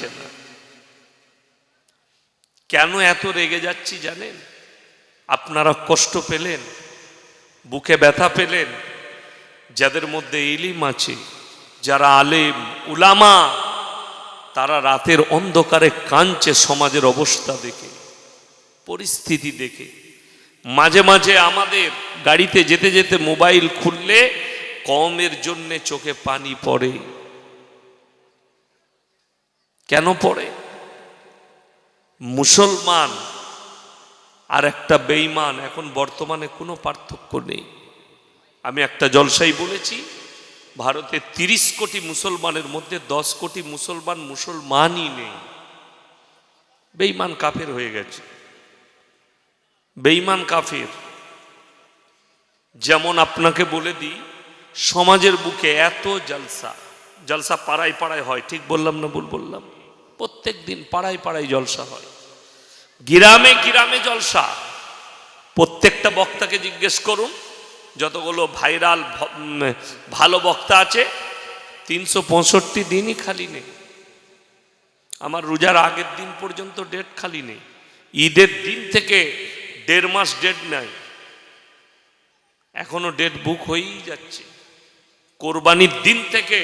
দিচ্ছে না। কেন এত রেগে যাচ্ছি জানেন? আপনারা কষ্ট পেলেন, বুকে ব্যথা পেলেন, যাদের মধ্যে ইলিম আছে, যারা আলেম উলামা, তারা রাতের অন্ধকারে কাঁদছে সমাজের অবস্থা দেখে, পরিস্থিতি দেখে। মাঝে মাঝে আমাদের গাড়িতে যেতে যেতে মোবাইল খুললে কওমের জন্য চোখে পানি পড়ে। কেন পড়ে? মুসলমান আর একটা বেঈমান এখন বর্তমানে কোনো পার্থক্য নেই। আমি একটা জলসাই বলেছি, ভারতে 30 কোটি মুসলমানের মধ্যে 10 কোটি মুসলমানই নেই, বেঈমান কাফের হয়ে গেছে। বেঈমান কাফের। যেমন আপনাকে বলে দিই, সমাজের বুকে এত জলসা পাড়ায় পাড়ায় হয়, ঠিক বললাম না ভুল বললাম? প্রত্যেক দিন পাড়ায় পাড়ায় জলসা হয়, গ্রামে গ্রামে জলসা। প্রত্যেকটা বক্তাকে জিজ্ঞেস করুন, যতগুলো ভাইরাল ভালো বক্তা আছে 365 দিনই খালি নেই। আমার রোজার আগের দিন পর্যন্ত ডেট খালি নেই। ঈদের দিন থেকে 1.5 মাস ডেট নাই, এখনো ডেট বুক হয়েই যাচ্ছে। কোরবানির দিন থেকে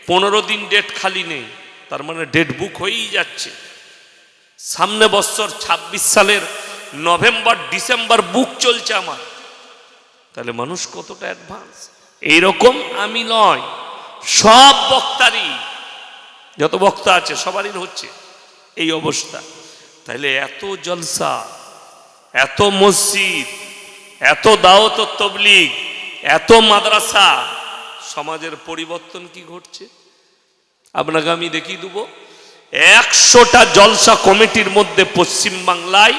15 দিন ডেট খালি নেই, তার মানে ডেট বুক হয়েই যাচ্ছে। সামনে বছর 26 সালের নভেম্বর ডিসেম্বর বুক চলছে আমার। তাহলে মানুষ কতটা অ্যাডভান্স! এইরকম আমি নয়, সব বক্তারই, যত বক্তা আছে সবারই হচ্ছে এই অবস্থা। তাহলে এত জলসা, এত মসজিদ, এত দাওয়াত ও তাবলীগ, এত মাদ্রাসা, সমাজের পরিবর্তন কি ঘটছে আপনাকে আমি দেখিয়ে দেব। 100টা জলসা কমিটির মধ্যে পশ্চিম বাংলায়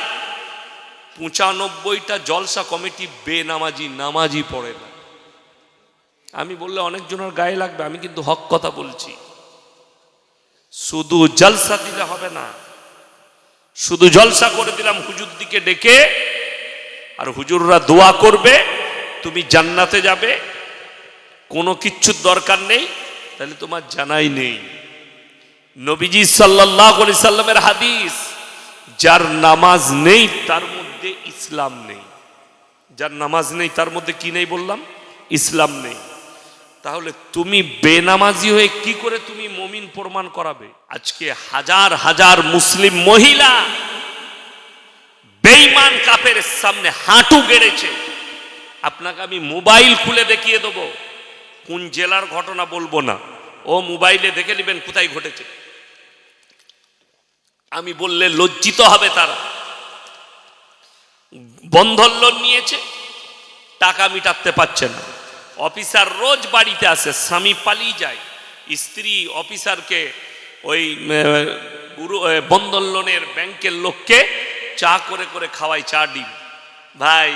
95টা জলসা কমিটি বেনামাজি, নামাজি পড়ে না। আমি বললে অনেকজনের গায়ে লাগবে, আমি কিন্তু হক কথা বলছি। শুধু জলসা দিলে হবে না, শুধু জলসা করে দিলাম হুজুর দিকে ডেকে, আর হুজুররা দোয়া করবে তুমি জান্নাতে যাবে, কোনো কিচ্ছুর দরকার নেই, তাহলে তোমার জানাই নেই। নবীজি সাল্লাল্লাহু আলাইহি সাল্লামের হাদিস, যার নামাজ নেই তার মধ্যে ইসলাম নেই। যার নামাজ নেই তার মধ্যে কি নেই বললাম? ইসলাম নেই। তাহলে তুমি বেনামাজি হয়ে কি করে তুমি মুমিন প্রমাণ করাবে? আজকে হাজার হাজার মুসলিম মহিলা বেঈমান কাফের সামনে হাঁটু গেড়েছে। আপনাকে আমি মোবাইল খুলে দেখিয়ে দেব, কোন জেলার ঘটনা বলবো না, ও মোবাইলে দেখে নেবেন কোথায় ঘটেছে। আমি বললে লজ্জিত হবে তারা। বন্ধন লোন নিয়েছে, টাকা মিটাতে পারছে না, অফিসার রোজ বাড়িতে আসে, স্বামী পালিয়ে যায়, স্ত্রী অফিসারকে ওই বন্ধন লোনের ব্যাংকের লোককে চা করে করে খাওয়ায়, চা ডিম। ভাই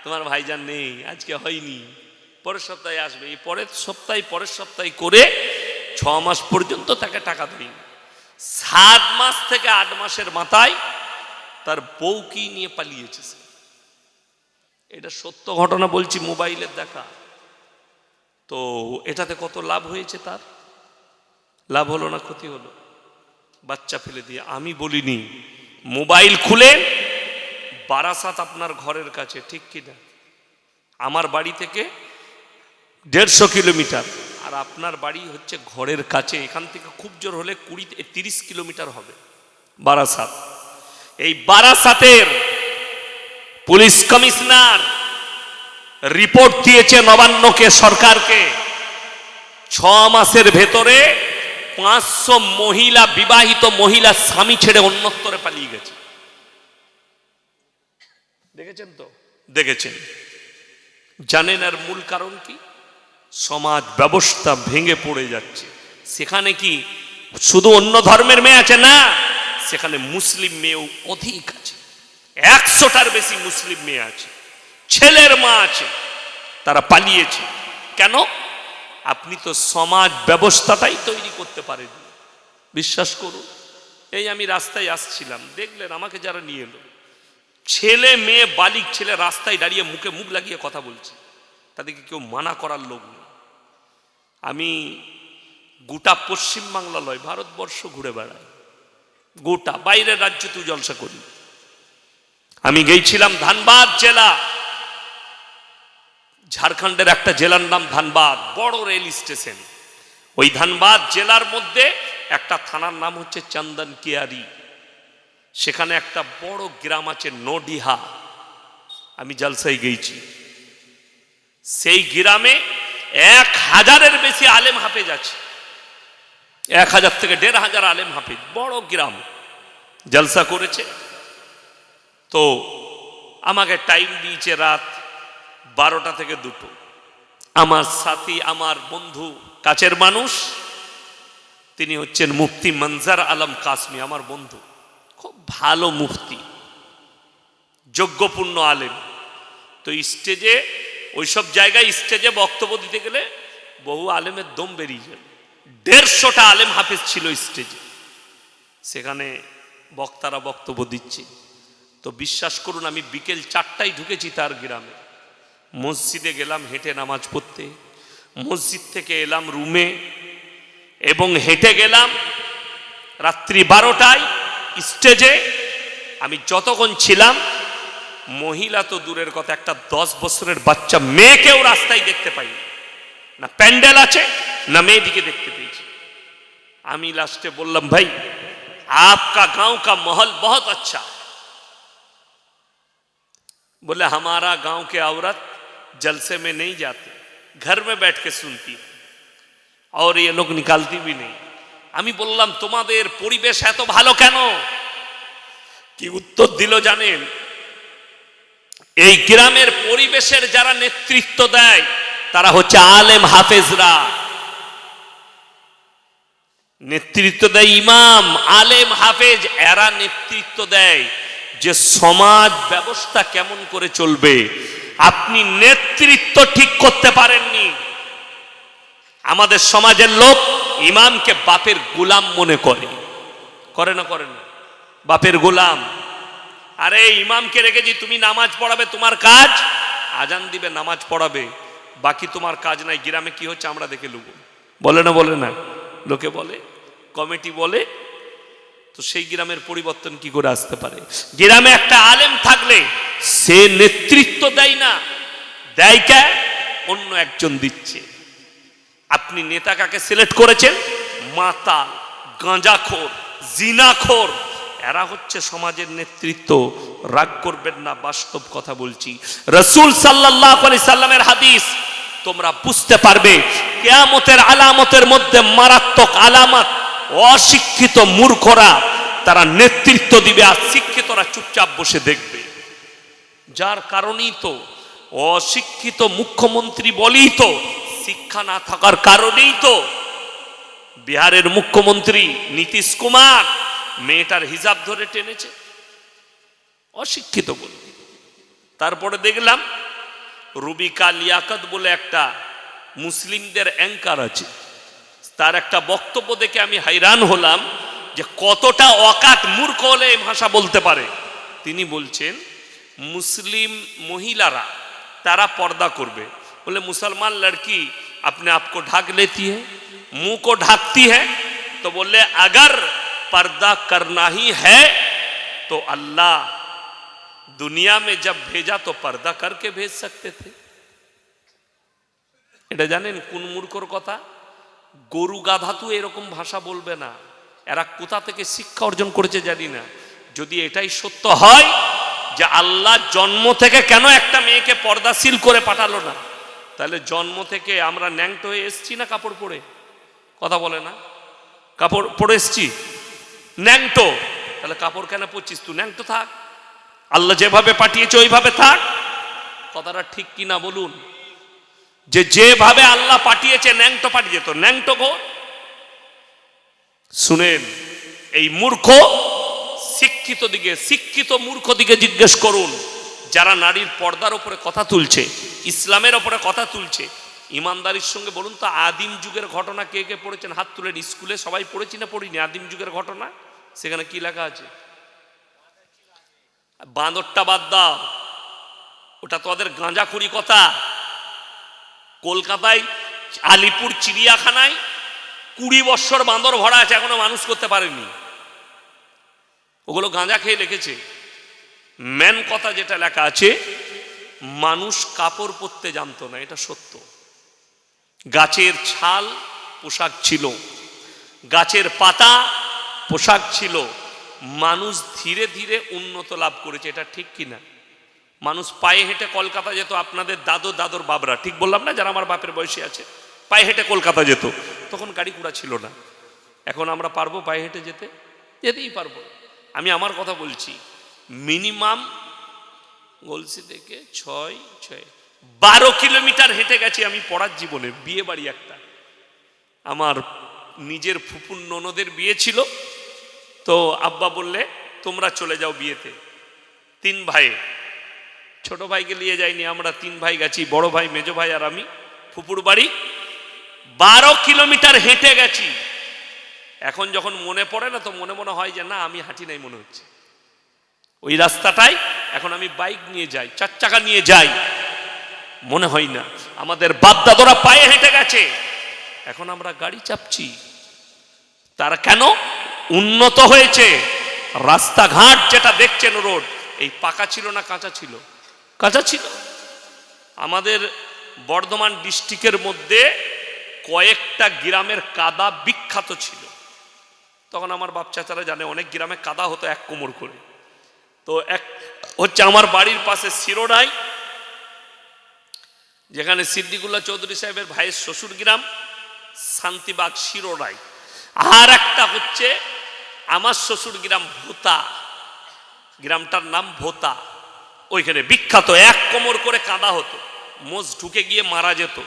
তোমার ভাইজান নেই, আজকে হয়নি, পরের সপ্তাহে আসবে, এই পরের সপ্তাহে করে 6 মাস পর্যন্ত তাকে টাকা দেয়। 7 মাস থেকে 8 মাসের মাথায় তার বউ কি নিয়ে পালিয়েছে। এটা সত্য ঘটনা বলছি, মোবাইলের দেখা। তো এটাতে কত লাভ হয়েছে, তার লাভ হলো না ক্ষতি হলো? বাচ্চা ফেলে দিয়ে। আমি বলিনি, মোবাইল খুলে বারাসাত আপনার ঘরের কাছে, ঠিক কিনা? আমার বাড়ি থেকে 150 কিলোমিটার, আর আপনার বাড়ি হচ্ছে ঘরের কাছে, এখান থেকে খুব জোর হলে 20-30 কিলোমিটার হবে বারাসাত। এই বারাসাতের পুলিশ কমিশনার রিপোর্ট দিয়েছে নবান্নকে, সরকারকে, 6 মাসের ভেতরে 500 মহিলা, বিবাহিত মহিলা স্বামী ছেড়ে অন্যত্রে পালিয়ে গেছে। দেখেছেন তো? দেখেছেন। জানেন আর মূল কারণ কি? সমাজ ব্যবস্থা ভেঙে পড়ে যাচ্ছে। সেখানে কি শুধু অন্য ধর্মের মেয়ে আছে? না, সেখানে মুসলিম মেয়েও অধিক আছে। 100টার বেশি মুসলিম মেয়ে আছে, ছেলের মা আছে, তারা পালিয়েছে। কেন? আপনি তো সমাজ ব্যবস্থাটাই তৈরি করতে পারেন। বিশ্বাস করুন, এই আমি রাস্তায় আসছিলাম, দেখলেন আমাকে যারা নিয়ে এলো, ছেলে মেয়ে বালিক ছেলে রাস্তায় দাঁড়িয়ে মুখে মুখ লাগিয়ে কথা বলছে, তাদেরকে কেউ মানা করার লোক নেই। আমি গোটা পশ্চিম বাংলা লয়, ভারতবর্ষ ঘুরে বেড়ায়, গোটা বাইরের রাজ্যে তুই জলসা করি। আমি গেছিলাম ধানবাদ জেলা, ঝাড়খণ্ডের একটা জেলার নাম ধানবাদ, বড় রেল স্টেশন। ওই ধানবাদ জেলার মধ্যে একটা থানার নাম হচ্ছে চন্দন কিয়ারি, সেখানে একটা বড় গ্রাম আছে নডিহা। আমি জলসায় গেছি, সেই গ্রামে 1000-এর বেশি আলেম হাফেজ আছে, 1000 থেকে 1500 আলেম হাফেজ, বড় গ্রাম। জলসা করেছে তো আমাকে টাইম দিয়েছে রাত 12টা থেকে 2টো। আমার সাথী, আমার বন্ধু, কাছের মানুষ, তিনি হচ্ছেন মুফতি মনজার আলম কাসমি, আমার বন্ধু, খুব ভালো মুফতি, যোগ্যপূর্ণ আলেম। তো স্টেজে, ওইসব জায়গায় স্টেজে বক্তব্য দিতে গেলে বহু আলেমের দম বেরিয়ে যাবে। 150টা আলেম হাফেজ ছিল স্টেজে, সেখানে বক্তারা বক্তব্য দিচ্ছে। তো বিশ্বাস করুন, আমি বিকেল 4টায় ঢুকেছি তার গ্রামে, মসজিদে গেলাম হেঁটে নামাজ পড়তে, মসজিদ থেকে এলাম রুমে এবং হেঁটে গেলাম রাত্রি 12টায় স্টেজে। আমি যতক্ষণ ছিলাম, মহিলা তো দূরের কথা, একটা 10 বছরের বাচ্চা মেয়েকেও রাস্তায় দেখতে পাইনি, না প্যান্ডেল আছে না মেয়েদিকে দেখতে পেয়েছি। আমি লাস্টে বললাম, ভাই आपका गांव का माहौल बहुत अच्छा। बोले हमारा गांव के औरत जलसे में नहीं जाती, घर में बैठ के सुनती है और ये लोग निकालती भी नहीं। আমি বললাম, তোমাদের পরিবেশ এত ভালো কেন? কি উত্তর দিল জানেন? এই গ্রামের পরিবেশের যারা নেতৃত্ব দেয় তারা হচ্ছে আলেম হাফেজরা। নেতৃত্ব দেয় ইমাম, আলেম, হাফেজ, এরা নেতৃত্ব দেয় যে সমাজ ব্যবস্থা কেমন করে চলবে। আপনি নেতৃত্ব ঠিক করতে পারেননি। আমাদের সমাজের লোক ইমামকে বাপের গোলাম মনে করে, করে না করে না? বাপের গোলাম। আরে ইমামকে রেখেছি, তুমি নামাজ পড়াবে, তোমার কাজ আজান দিবে, নামাজ পড়াবে, বাকি তোমার কাজ নাই। গ্রামে কি হচ্ছে আমরা দেখে নেব, বলে না? বলে না? লোকে বলে, কমিটি বলে। তো সেই গ্রামের পরিবর্তন কি করে আসতে পারে? গ্রামে একটা আলেম থাকলে সে নেতৃত্ব দেয় না, দেয় কে? অন্য একজন দিচ্ছে। আপনি নেতা কাকে সিলেক্ট করেছেন? মাতাল, গাঁজাখোর, জিনাখোর, এরা হচ্ছে সমাজের নেতৃত্ব। রাগ করবেন না, বাস্তব কথা বলছি। রাসূল সাল্লাল্লাহু আলাইহি সাল্লামের হাদিস তোমরা বুঝতে পারবে। কিয়ামতের আলামতের মধ্যে মারাত্মক আলামত, অশিক্ষিত মূর্খরা তারা নেতৃত্ব দিবে আর শিক্ষিতরা চুপচাপ বসে দেখবে। যার কারণেই তো অশিক্ষিত মুখ্যমন্ত্রী বলেই তো, শিক্ষা না থাকার কারণেই তো বিহারের মুখ্যমন্ত্রী নীতিশ কুমার মেয়েটার হিজাব ধরে টেনেছে, অশিক্ষিত বলে। তারপরে দেখলাম রুবিকা লিয়াকত বলে একটা মুসলিমদের অ্যাঙ্কার আছে, তার একটা বক্তব্য দেখে আমি হাইরান হলাম যে কতটা অকাট মূর্খ হলে এই ভাষা বলতে পারে। তিনি বলছেন মুসলিম মহিলারা তারা পর্দা করবে। बोले मुसलमान लड़की अपने आप को ढक लेती है, मुंह को ढकती है। तो बोले अगर पर्दा करना ही है तो अल्लाह दुनिया में जब भेजा तो पर्दा करके भेज सकते थे। এটা জানেন কোন মূর্খর কথা? গরু গাধা তো এরকম ভাষা বলবে না। এরা কোথা থেকে শিক্ষা অর্জন করেছে জানি না। যদি এটাই সত্য হয় যে আল্লাহ জন্ম থেকে কেন একটা মেয়েকে পর্দাশীল করে পাঠালো না, তাহলে জন্ম থেকে আমরা ন্যাংটো হয়ে এসছি না কাপড় পরে? কথা বলে না? কাপড় পরে এসছি ন্যাংটো, তাহলে কাপড় কেন পরছিস? তুই ন্যাংটো থাক, আল্লাহ যেভাবে পাঠিয়েছে ওইভাবে থাক। কথাটা ঠিক কিনা বলুন? যে যেভাবে আল্লাহ পাঠিয়েছে ন্যাংটো পাঠিয়েছে, তো ন্যাংটো গো। শুনেন, এই মূর্খ শিক্ষিত দিকে, শিক্ষিত মূর্খ দিকে জিজ্ঞেস করুন, যারা নারীর পর্দার উপরে কথা তুলছে, ইসলামের উপরে কথা তুলছে, ইমানদারির সঙ্গে বলুন তো আদিম যুগের ঘটনা কে কে পড়েছেন? হাত তুলেন। স্কুলে সবাই পড়েছি না পড়িনি আদিম যুগের ঘটনা? সেখানে কি লেখা আছে? বাঁদরটা বাদ দাও, ওটা তো ওদের গাঁজাখুরি কথা। কলকাতায় আলিপুর চিড়িয়াখানায় 20 বছর বাঁদর ভরা আছে, এখনো মানুষ করতে পারেনি। ওগুলো গাঁজা খেয়ে লিখেছে। মেন কথা যেটা লেখা আছে, মানুষ কাপড় পরতে জানতো না, এটা সত্য। গাছের ছাল পোশাক ছিল, গাছের পাতা পোশাক ছিল। মানুষ ধীরে ধীরে উন্নত লাভ করেছে, এটা ঠিক কিনা? মানুষ পায়ে হেঁটে কলকাতা যেত, আপনাদের দাদুর বাবরা, ঠিক বললাম না? যারা আমার বাপের বয়সী আছে, পায়ে হেঁটে কলকাতা যেত। তখন গাড়ি ঘোড়া ছিল না। এখন আমরা পারবো পায়ে হেঁটে যেতে? যেতেই পারবো। আমি আমার কথা বলছি, মিনিমাম গলসি থেকে 12 কিলোমিটার হেঁটে গেছি আমি পড়ার জীবনে। বিয়ে বাড়ি একটা, আমার নিজের ফুপুর ননদের বিয়ে ছিল। তো আব্বা বললে তোমরা চলে যাও বিয়েতে। 3 ভাই, ছোট ভাইকে নিয়ে যাইনি, আমরা 3 ভাই গেছি, বড় ভাই, মেজো ভাই আর আমি। ফুপুর বাড়ি 12 কিলোমিটার হেঁটে গেছি। এখন যখন মনে পড়ে না, তো মনে হয় যে না, আমি হাঁটি নাই মনে হচ্ছে। ওই রাস্তাটাই এখন আমি বাইক নিয়ে যাই, 4 চাকা নিয়ে যাই, মনে হয় না। আমাদের বাপ দাদারা পায়ে হেঁটে গেছে, এখন আমরা গাড়ি চাপছি। তারা কেন? উন্নত হয়েছে। রাস্তাঘাট যেটা দেখছেন, রোড এই পাকা ছিল না কাঁচা ছিল? কাঁচা ছিল। আমাদের বর্ধমান ডিস্ট্রিক্টের মধ্যে কয়েকটা গ্রামের কাদা বিখ্যাত ছিল। তখন আমার বাপ চাচারা জানে, অনেক গ্রামে কাদা হতো 1 কোমর করে। তো এক হচ্ছে আমার বাড়ির পাশে শিরোডাই, যেখানে সিদ্দিকুল্লাহ চৌধুরী সাহেবের ভাইয়ের শ্বশুর গ্রাম, শান্তিবাগ শিরোডাই। আর একটা হচ্ছে আমার শ্বশুর গ্রাম ভোতা, গ্রামটার নাম ভোতা। ওইখানে বিখ্যাত 1 কোমর করে কাদা হতো। মোষ ঢুকে গিয়ে মারা যেত,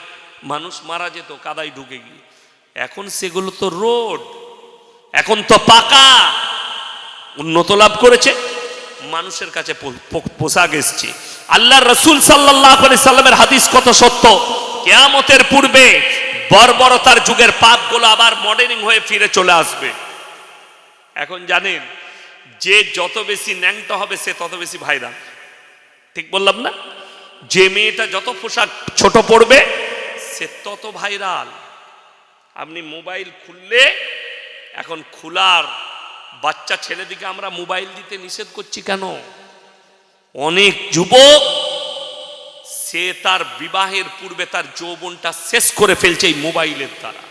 মানুষ মারা যেত কাদায় ঢুকে গিয়ে। এখন সেগুলো তো রোড, এখন তো পাকা, উন্নত লাভ করেছে, মানুষের কাছে পোশাক এসছে। আল্লাহর রাসূল সাল্লাল্লাহু আলাইহি সাল্লামের হাদিস কত সত্য। কিয়ামতের পূর্বে বর্বরতার যুগের পাপগুলো আবার মডার্নিং হয়ে ফিরে চলে আসবে। এখন জানেন, যে যত বেশি ন্যাংটা হবে সে তত বেশি ভাইরাল, ঠিক বললাম না? যে মেয়েটা যত পোশাক ছোট পড়বে সে তত ভাইরাল। আপনি মোবাইল খুললে, এখন খোলার বাচ্চা ছেলেদিকে আমরা মোবাইল দিতে নিষেধ করছি কেন? অনেক যুবক সে তার বিবাহের পূর্বে তার যৌবনটা শেষ করে ফেলছে এই মোবাইলের দ্বারা।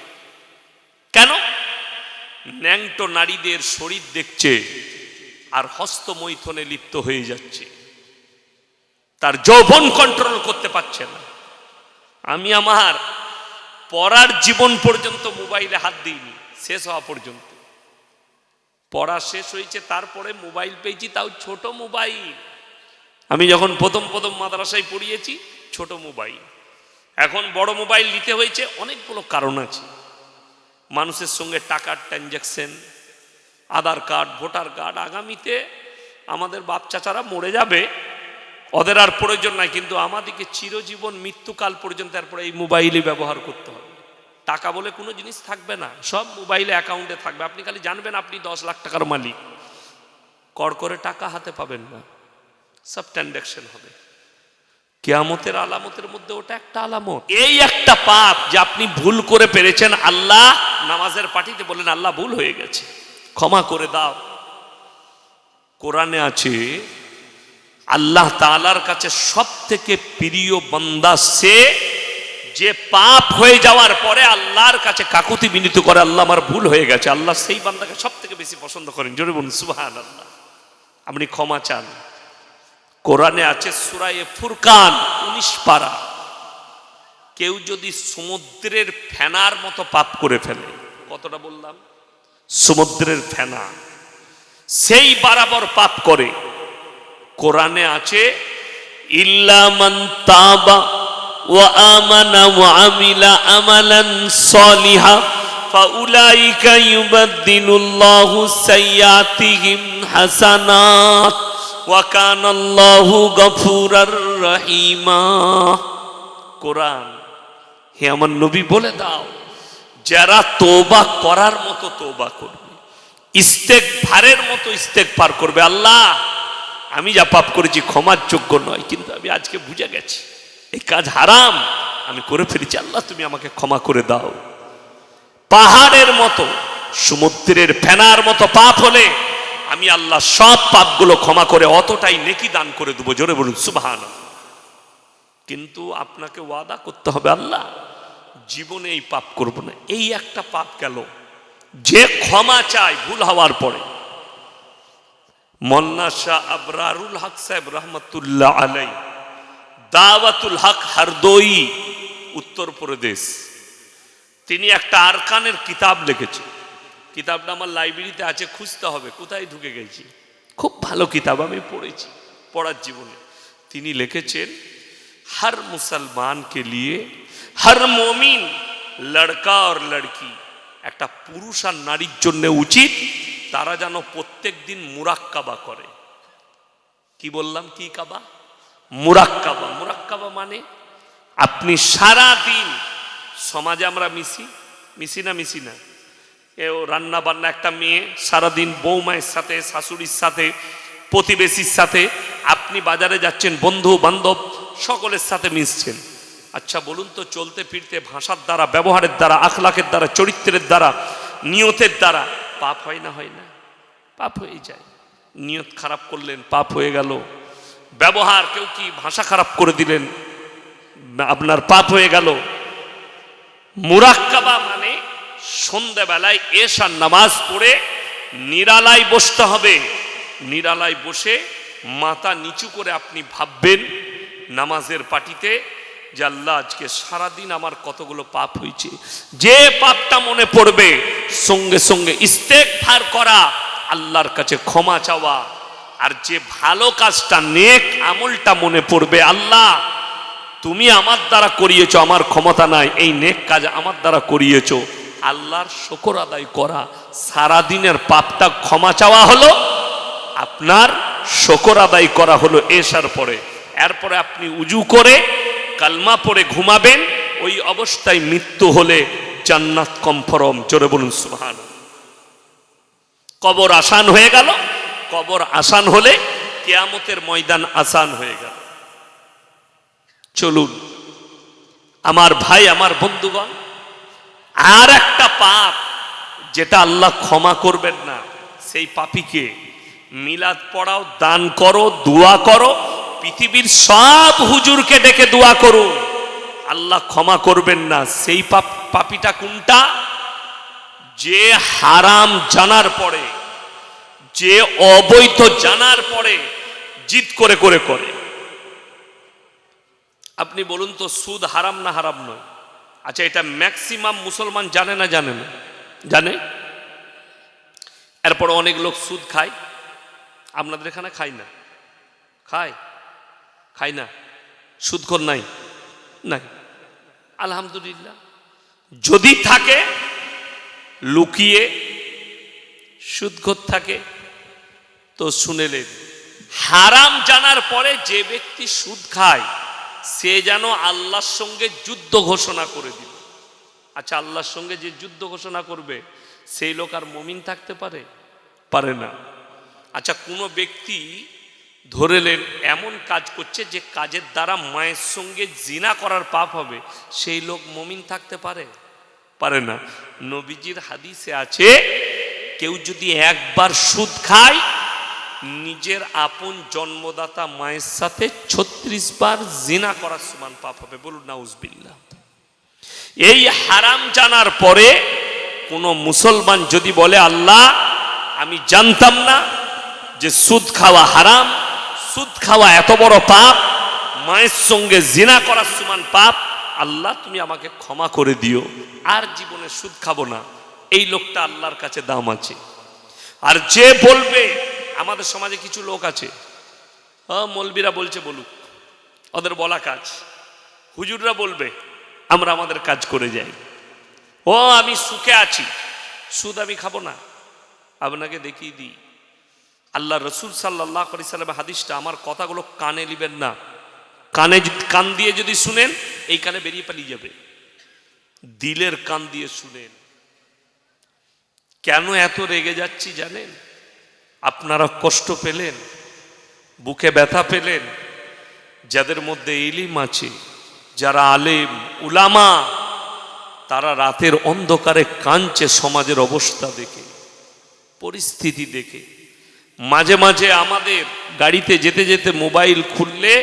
কেন? ন্যাংটো নারীদের শরীর দেখছে আর হস্তমৈথনে লিপ্ত হয়ে যাচ্ছে, তার যৌবন কন্ট্রোল করতে পারছে না। আমি আমার পড়ার জীবন পর্যন্ত মোবাইলে হাত দিইনি, শেষ হওয়া পর্যন্ত। পড়া শেষ হয়েছে, তারপরে মোবাইল পেয়েছি, তাও ছোট মোবাইল। আমি যখন প্রথম মাদ্রাসায় পড়িয়েছি, ছোট মোবাইল। এখন বড় মোবাইল নিতে হয়েছে, অনেকগুলো কারণ আছে। মানুষের সঙ্গে টাকার ট্রানজাকশন, আধার কার্ড, ভোটার কার্ড। আগামীতে আমাদের বাপ চাচারা মরে যাবে, ওদের আর প্রয়োজন নাই, কিন্তু আমাদেরকে চিরজীবন মৃত্যুকাল পর্যন্ত তারপরে এই মোবাইলই ব্যবহার করতে হবে। টাকা বলে কোনো জিনিস থাকবে না, সব মোবাইলে অ্যাকাউন্টে থাকবে। আপনি খালি জানবেন আপনি 10 লাখ টাকার মালিক, কড় করে টাকা হাতে পাবেন না, সব ট্রানজাকশন হবে। কিয়ামতের আলামতের মধ্যে ওটা একটা আলামত। এই একটা পাপ যে আপনি ভুল করে পেরেছেন, আল্লাহ নামাজের পার্টিতে বলেন আল্লাহ ভুল হয়ে গেছে, ক্ষমা করে দাও। কোরআনে আছে আল্লাহ তাআলার কাছে সব থেকে প্রিয় বান্দা সে যে পাপ হয়ে যাওয়ার পরে আল্লাহর কাছে কাকুতি বিনীত করে, আল্লাহ আমার ভুল হয়ে গেছে। আল্লাহ সেই বান্দাকে সব থেকে বেশি পছন্দ করেন। জোরে বলুন সুবহানাল্লাহ। আপনি ক্ষমা চান। কোরআনে আছে সূরা ফুরকান 19 পারা, কেউ যদি সমুদ্রের ফেনার মতো পাপ করে ফেলে, কতটা বললাম? সমুদ্রের ফেনা, সেই বরাবর পাপ করে। কোরআনে আছে ইল্লা মান তাবা ওয়া আমানা ওয়া আমিলা আমালান সলিহা ফাউলাইকা ইউবাদদিলুল্লাহু সাইয়্যাতিহিম হাসানাত ওয়া কানাল্লাহু গফুরার রহিমা। কোরআন, হে আমার নবী বলে দাও, যারা তওবা করার মতো তওবা করবে, ইস্তেগফারের মতো ইস্তেগফার করবে, আল্লাহ আমি যা পাপ করেছি ক্ষমার যোগ্য নয়, কিন্তু আমি আজকে বুঝে গেছি এই কাজ হারাম, আমি করে ফেলেছি, আল্লাহ তুমি আমাকে ক্ষমা করে দাও। পাহাড়ের মতো, সমুদ্রের ফেনার মতো পাপ হলে আমি আল্লাহ সব পাপগুলো ক্ষমা করে অতটাই নেকি দান করে দেবো। জোরে বলুন সুবহানাল্লাহ। কিন্তু আপনাকে ওয়াদা করতে হবে, আল্লাহ জীবনে এই পাপ করব না। এই একটা পাপ গেল, যে ক্ষমা চায় ভুল হওয়ার পরে। মোল্লা শাহ আবরারুল হক সাহেব রহমতুল্লাহ আলাই, দাওয়াতুল হক হরদোই, উত্তরপ্রদেশ, তিনি একটা আরকানের কিতাব লিখেছেন। কিতাবটা আমার লাইব্রেরিতে আছে, খুঁজতে হবে কোথায় ঢুকে গেছি। খুব ভালো কিতাব, আমি পড়েছি পড়ার জীবনে। তিনি লিখেছেন, हर मुसलमान के लिए हर मोमिन लड़का और लड़की, একটা পুরুষ আর নারীর জন্য উচিত তারা যেন প্রত্যেক দিন মুরাক্কাবা করে। কি বললাম? কি কাবা? মুরাক্কাবা। মুরাক্কাবা মানে আপনি সারা দিন, সমাজে আমরা মিশি না, এও রান্না বান্না, একটা মেয়ে সারাদিন বৌমায়ের সাথে, শাশুড়ির সাথে, প্রতিবেশীর সাথে, আপনি বাজারে যাচ্ছেন, বন্ধু বান্ধব সকলের সাথে মিশছেন। আচ্ছা বলুন তো, চলতে ফিরতে ভাষার দ্বারা, ব্যবহারের দ্বারা, আখলাকের দ্বারা, চরিত্রের দ্বারা, নিয়তের দ্বারা পাপ হয় না? হয় না? পাপ হয়ে যায়। নিয়ত খারাপ করলেন, পাপ হয়ে গেল। ব্যবহার, কেউ কি ভাষা খারাপ করে দিলেন, আপনার পাপ হয়ে গেল। মুরাক্কাবা মানে সন্ধ্যাবেলায় এশার নামাজ পড়ে নিরালায় বসতে হবে। নিরালায় বসে মাথা নিচু করে আপনি ভাববেন নামাজের পাটিতে যে আল্লাহ আজকে সারাদিন আমার কতগুলো পাপ হয়েছে। যে পাপটা মনে পড়বে সঙ্গে সঙ্গে ইস্তেগফার করা, আল্লাহর কাছে ক্ষমা চাওয়া। আর যে ভালো কাজটা, নেক আমলটা মনে পড়বে, আল্লাহ তুমি আমার দ্বারা করিয়েছো, আমার ক্ষমতা নাই, এই নেক কাজ আমার দ্বারা করিয়েছো, আল্লাহর শুকর আদায় করা। সারাদিনের পাপটা ক্ষমা চাওয়া হলো, আপনার শুকর আদায় করা হলো এশার পরে। এরপরে আপনি উজু করে কালমা পড়ে ঘুমাবেন। ওই অবস্থায় মৃত্যু হলে জান্নাত কনফার্ম। জোরে বলুন সুবহানাল্লাহ। কবর আসান হয়ে গেল। কবর আসান হলে কিয়ামতের ময়দান আসান হয়ে গেল। চলুন আমার ভাই, আমার বন্ধুগণ, আর একটা পাপ যেটা আল্লাহ ক্ষমা করবেন না, সেই পাপীকে মিলাদ পড়াও, দান করো, দোয়া করো, পৃথিবীর সব হুজুরকে ডেকে দোয়া করুন, আল্লাহ ক্ষমা করবেন না। সেই পাপীটা কোনটা? যে হারাম জানার পরে, যে অবৈধ জানার পরে জিদ করে করে করে। আপনি বলুন তো, সুদ হারাম না হারাম নয়? আচ্ছা, এটা ম্যাক্সিমাম মুসলমান জানে না? জানে না? জানে। এরপর অনেক লোক সুদ খায়। আপনাদের এখানে খায় না? খায় না? সুদখোর নাই? নাই, আলহামদুলিল্লাহ। যদি থাকে লুকিয়ে সুদখোর থাকে তো শুনেলেন। হারাম জানার পরে যে ব্যক্তি সুদ খায় সে যেন আল্লাহর সঙ্গে যুদ্ধ ঘোষণা করে দিল। আচ্ছা, আল্লাহর সঙ্গে যে যুদ্ধ ঘোষণা করবে সেই লোক আর মুমিন থাকতে পারে না। আচ্ছা, কোনো ব্যক্তি ধরেলেন এমন কাজ করছে যে কাজের দ্বারা মায়ের সঙ্গে জিনা করার পাপ হবে, সেই লোক মুমিন থাকতে পারে না। নবীজির হাদিসে আছে, কেউ যদি একবার সুদ খায় নিজের আপন জন্মদাতা মায়ের সাথে 36 বার জিনা করার সমান পাপ হবে। বলুন নাউজুবিল্লাহ। এই হারাম জানার পরে কোন মুসলমান যদি বলে আল্লাহ আমি জানতাম না যে সুদ খাওয়া হারাম, সুদ খাওয়া এত বড় পাপ, মায়ের সঙ্গে জিনা করার সমান পাপ, আল্লাহ তুমি আমাকে ক্ষমা করে দিও, আর জীবনে সুদ খাবো না, এই লোকটা আল্লাহর কাছে দাম আছে। আর যে বলবে, আমাদের সমাজে কিছু লোক আছে, মৌলবীরা বলছে বলুক, ওদের বলা কাজ, হুজুররা বলবে, আমরা আমাদের কাজ করে যাই, আমি সুখে আছি, সুদ আমি খাবো না। আপনাকে দেখিয়ে দিই, আল্লাহ রসুল সাল্লাল্লাহু আলাইহি সাল্লামের হাদিসটা, আমার কথাগুলো কানে নিবেন না, কান দিয়ে যদি শুনেন এই কানে বেরিয়ে পালিয়ে যাবে, দিলের কান দিয়ে শুনেন। কেন এত রেগে যাচ্ছি জানেন? আপনারা কষ্ট পেলেন, বুকে ব্যথা পেলেন, যাদের মধ্যে ইলম আছে, যারা আলেম উলামা, তারা রাতের অন্ধকারে কাঁদছে সমাজের অবস্থা দেখে, পরিস্থিতি দেখে। মাঝে মাঝে আমাদের গাড়িতে যেতে যেতে মোবাইল খুললে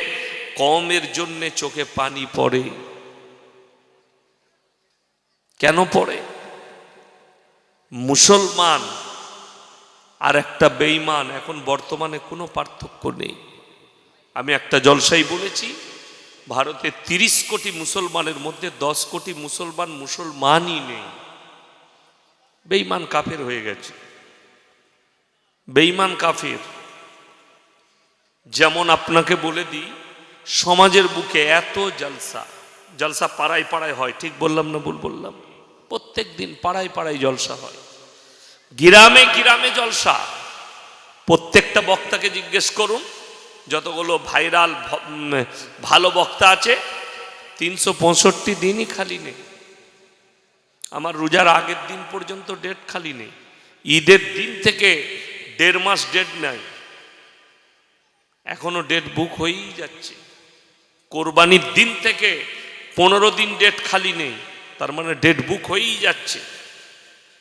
কওমের জন্য চোখে পানি পড়ে। কেন পড়ে? মুসলমান আর একটা বেঈমান এখন বর্তমানে কোনো পার্থক্য নেই। আমি একটা জলসাই বলেছি, ভারতে 30 কোটি মুসলমানের মধ্যে 10 কোটি মুসলমানই নেই, বেঈমান কাফের হয়ে গেছে। বেঈমান কাফের। যেমন আপনাকে বলে দিই, সমাজের বুকে এত জলসা পাড়ায় পাড়ায় হয়, ঠিক বললাম না ভুল বললাম? প্রত্যেক দিন পাড়ায় পাড়ায় জলসা হয়, গ্রামে গ্রামে জলসা। প্রত্যেকটা বক্তাকে জিজ্ঞেস করুন, যতগুলো ভাইরাল ভালো বক্তা আছে 365 দিনই খালি নেই। আমার রোজার আগের দিন পর্যন্ত ডেট খালি নেই। ঈদের দিন থেকে 1.5 মাস ডেট নাই, এখনো ডেট বুক হয়েই যাচ্ছে। কোরবানির দিন থেকে 15 দিন ডেট খালি নেই, তার মানে ডেট বুক হয়েই যাচ্ছে।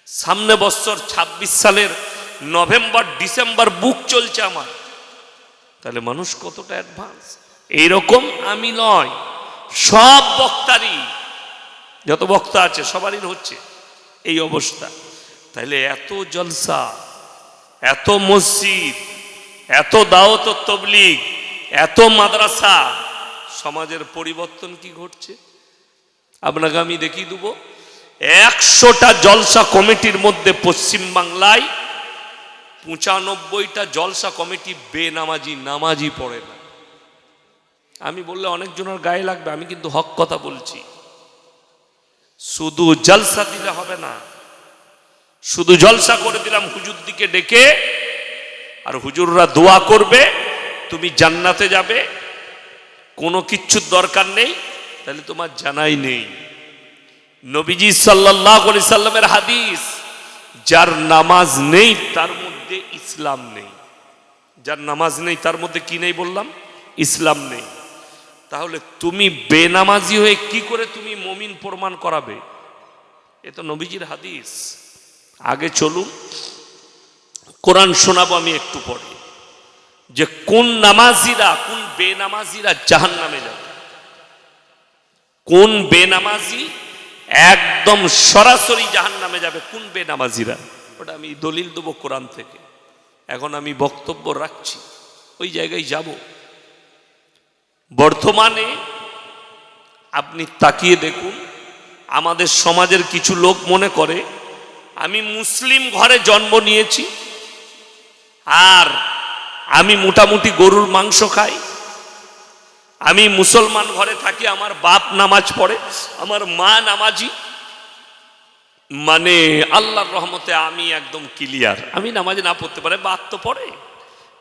সামনে বছর 26 সালের নভেম্বর ডিসেম্বর বুক চলছে আমার। তাহলে মানুষ কতটা অ্যাডভান্স! এইরকম আমি নয়, সব বক্তারই, যত বক্তা আছে সবারই হচ্ছে এই অবস্থা। তাহলে এত জলসা, এত মসজিদ, এত দাওয়াত ও তাবলীগ, এত মাদ্রাসা, সমাজের পরিবর্তন কি ঘটছে আপনাকে আমি দেখিয়ে দেব। 100টা জলসা কমিটির মধ্যে পশ্চিম বাংলায় 95টা জলসা কমিটি বেনামাজি, নামাজি পড়ে না। আমি বললে অনেকজনের গায়ে লাগবে, আমি কিন্তু হক কথা বলছি। শুধু জলসা দিলে হবে না, শুধু জলসা করে দিলাম হুজুর দিকে ডেকে, আর হুজুররা দোয়া করবে তুমি জান্নাতে যাবে, কোনো কিচ্ছুর দরকার নেই, তাহলে তোমার জানাই নেই। নবীজি সাল্লাল্লাহু আলাইহি সাল্লামের হাদিস, যার নামাজ নেই তার মধ্যে ইসলাম নেই। যার নামাজ নেই তার মধ্যে কি নেই বললাম? ইসলাম নেই। তাহলে তুমি বেনামাজি হয়ে কি করে তুমি মুমিন প্রমাণ করাবে? এ তো নবীজির হাদিস। আগে চলুন, কোরআন শোনাবো আমি একটু পরে, যে কোন নামাজিরা, কোন বেনামাজিরা জাহান্নামে যাবে। কোন বেনামাজি একদম সরাসরি জাহান্নামে যাবে, কোন বেনামাজিরা, ওটা আমি দলিল দেবো কোরআন থেকে। এখন আমি বক্তব্য রাখছি, ওই জায়গায় যাব। বর্তমানে আপনি তাকিয়ে দেখুন, আমাদের সমাজের কিছু লোক মনে করে আমি মুসলিম ঘরে জন্ম নিয়েছি আর আমি মোটামুটি গরুর মাংস খাই, আমি মুসলমান ঘরে থাকি, আমার বাপ নামাজ পড়ে, আমার মা নামাজি, মানে আল্লাহর রহমতে আমি একদম ক্লিয়ার। আমি নামাজ না পড়তে পারে, বাপ তো পড়ে,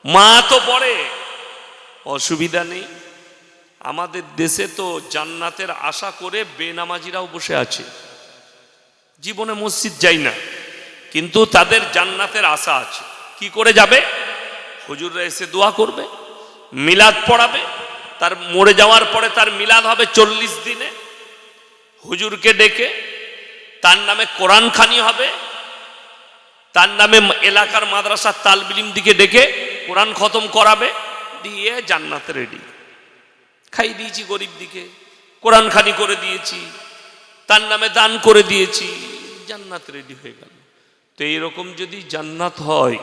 মা তো পড়ে, অসুবিধা নেই। আমাদের দেশে তো জান্নাতের আশা করে বেনামাজিরাও বসে আছে, জীবনে মসজিদ যাই না, কিন্তু তাদের জান্নাতের আশা আছে। কি করে যাবে? হুজুররা এসে দোয়া করবে, মিলাদ পড়াবে, তার মরে যাওয়ার পরে তার মিলাদ হবে 40 দিনে, হুজুরকে ডেকে তার নামে কোরআন খানি হবে, তার নামে এলাকার মাদ্রাসার তালবিলিম দিকে ডেকে কোরআন খতম করাবে, দিয়ে জান্নাতে রেডি। খাই দিয়েছি গরিব দিকে, কোরআন খানি করে দিয়েছি, তার নামে দান করে দিয়েছি, জান্নাত রেডি হয়ে গেল। তো এইরকম যদি জান্নাত হয়,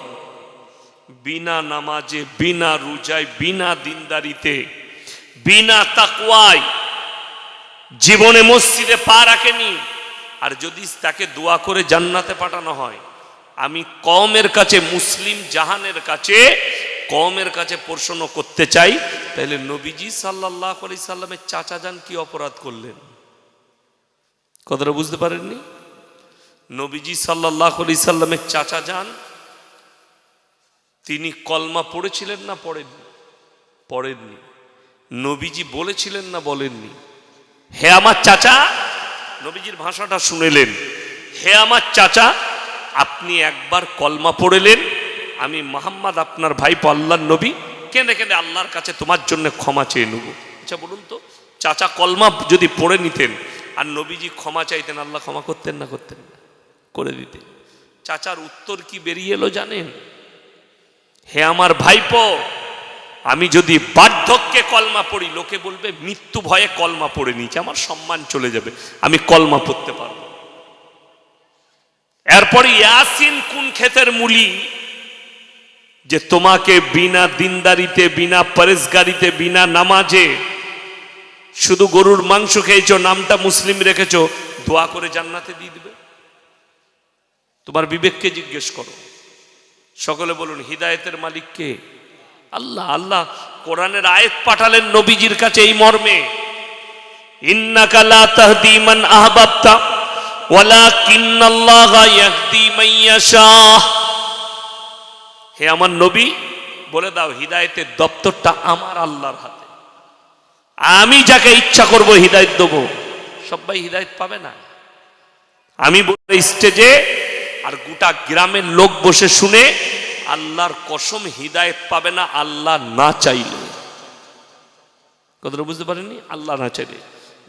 বিনা নামাজে, বিনা রোজায়, বিনা দিনদারিতে, বিনা তাকওয়ায়, জীবনে মসজিদে পা রাখেনি, আর যদি তাকে দোয়া করে জান্নাতে পাঠানো হয়, আমি কওমের কাছে, মুসলিম জাহানের কাছে, কওমের কাছে প্রশ্ন করতে চাই, তাহলে নবীজি সাল্লাল্লাহু আলাইহি সাল্লামের চাচা যান কি অপরাধ করলেন? কথাটা বুঝতে পারেননি? নবীজি সাল্লাল্লাহু আলাইহি সাল্লামের চাচা যান, তিনি কলমা পড়েছিলেন না পড়েননি? পড়েননি। নবীজি বলেছিলেন না বলেননি? হে আমার চাচা, নবীজির ভাষাটা শুনেলেন, হে আমার চাচা, আপনি একবার কলমা পড়লেন, আমি মুহাম্মদ আপনার ভাইপো আল্লাহর নবী, কেঁদে কেঁদে আল্লাহর কাছে তোমার জন্য ক্ষমা চেয়ে নেব। আচ্ছা বলুন তো, চাচা কলমা যদি পড়ে নিতেন আর নবীজি ক্ষমা চাইতেন, আল্লাহ ক্ষমা করতেন না করতেন না? করে দিতেন। চাচার উত্তর কি বেরিয়ে এলো জানেন? হে আমার ভাইপো, আমি যদি বার্ধক্যে কলমা পড়ি, লোকে বলবে মৃত্যু ভয়ে কলমা পড়ে নিয়েছে, আমার সম্মান চলে যাবে, আমি কলমা পড়তে পারবো। এরপর ইয়াসিন কোন ক্ষেতের মুলি যে তোমাকে বিনা দিনদারিতে, বিনা পরেশগারিতে, বিনা নামাজে, শুধু গরুর মাংস খেয়েছো, নামটা মুসলিম রেখেছো, দোয়া করে জান্নাতে দিয়ে দিবে? তোমার বিবেককে জিজ্ঞেস করো। সকলে বলুন হিদায়েতের মালিক কে? আল্লাহ। আল্লাহ কোরআনের আয়াত পাঠালেন নবীজির কাছে এই মর্মে, ইন্নাকা লা তাহদি মান আহবাবতা ওয়ালাকিন্নাল্লাহা ইয়াহদি মান ইয়াশা। হে আমার নবী, বলে দাও হিদায়েতের দপ্তরটা আমার আল্লাহর হাতে, আমি যাকে ইচ্ছা করব হিদায়েত দেবো। সবাই হিদায়েত পাবে না। আমি বলবো স্টেজে, আর গোটা গ্রামের লোক বসে শুনে, আল্লাহর কসম হিদায়েত পাবে না আল্লাহ না চাইলে। কথাটা বুঝতে পারেননি? আল্লাহ না চাইলে।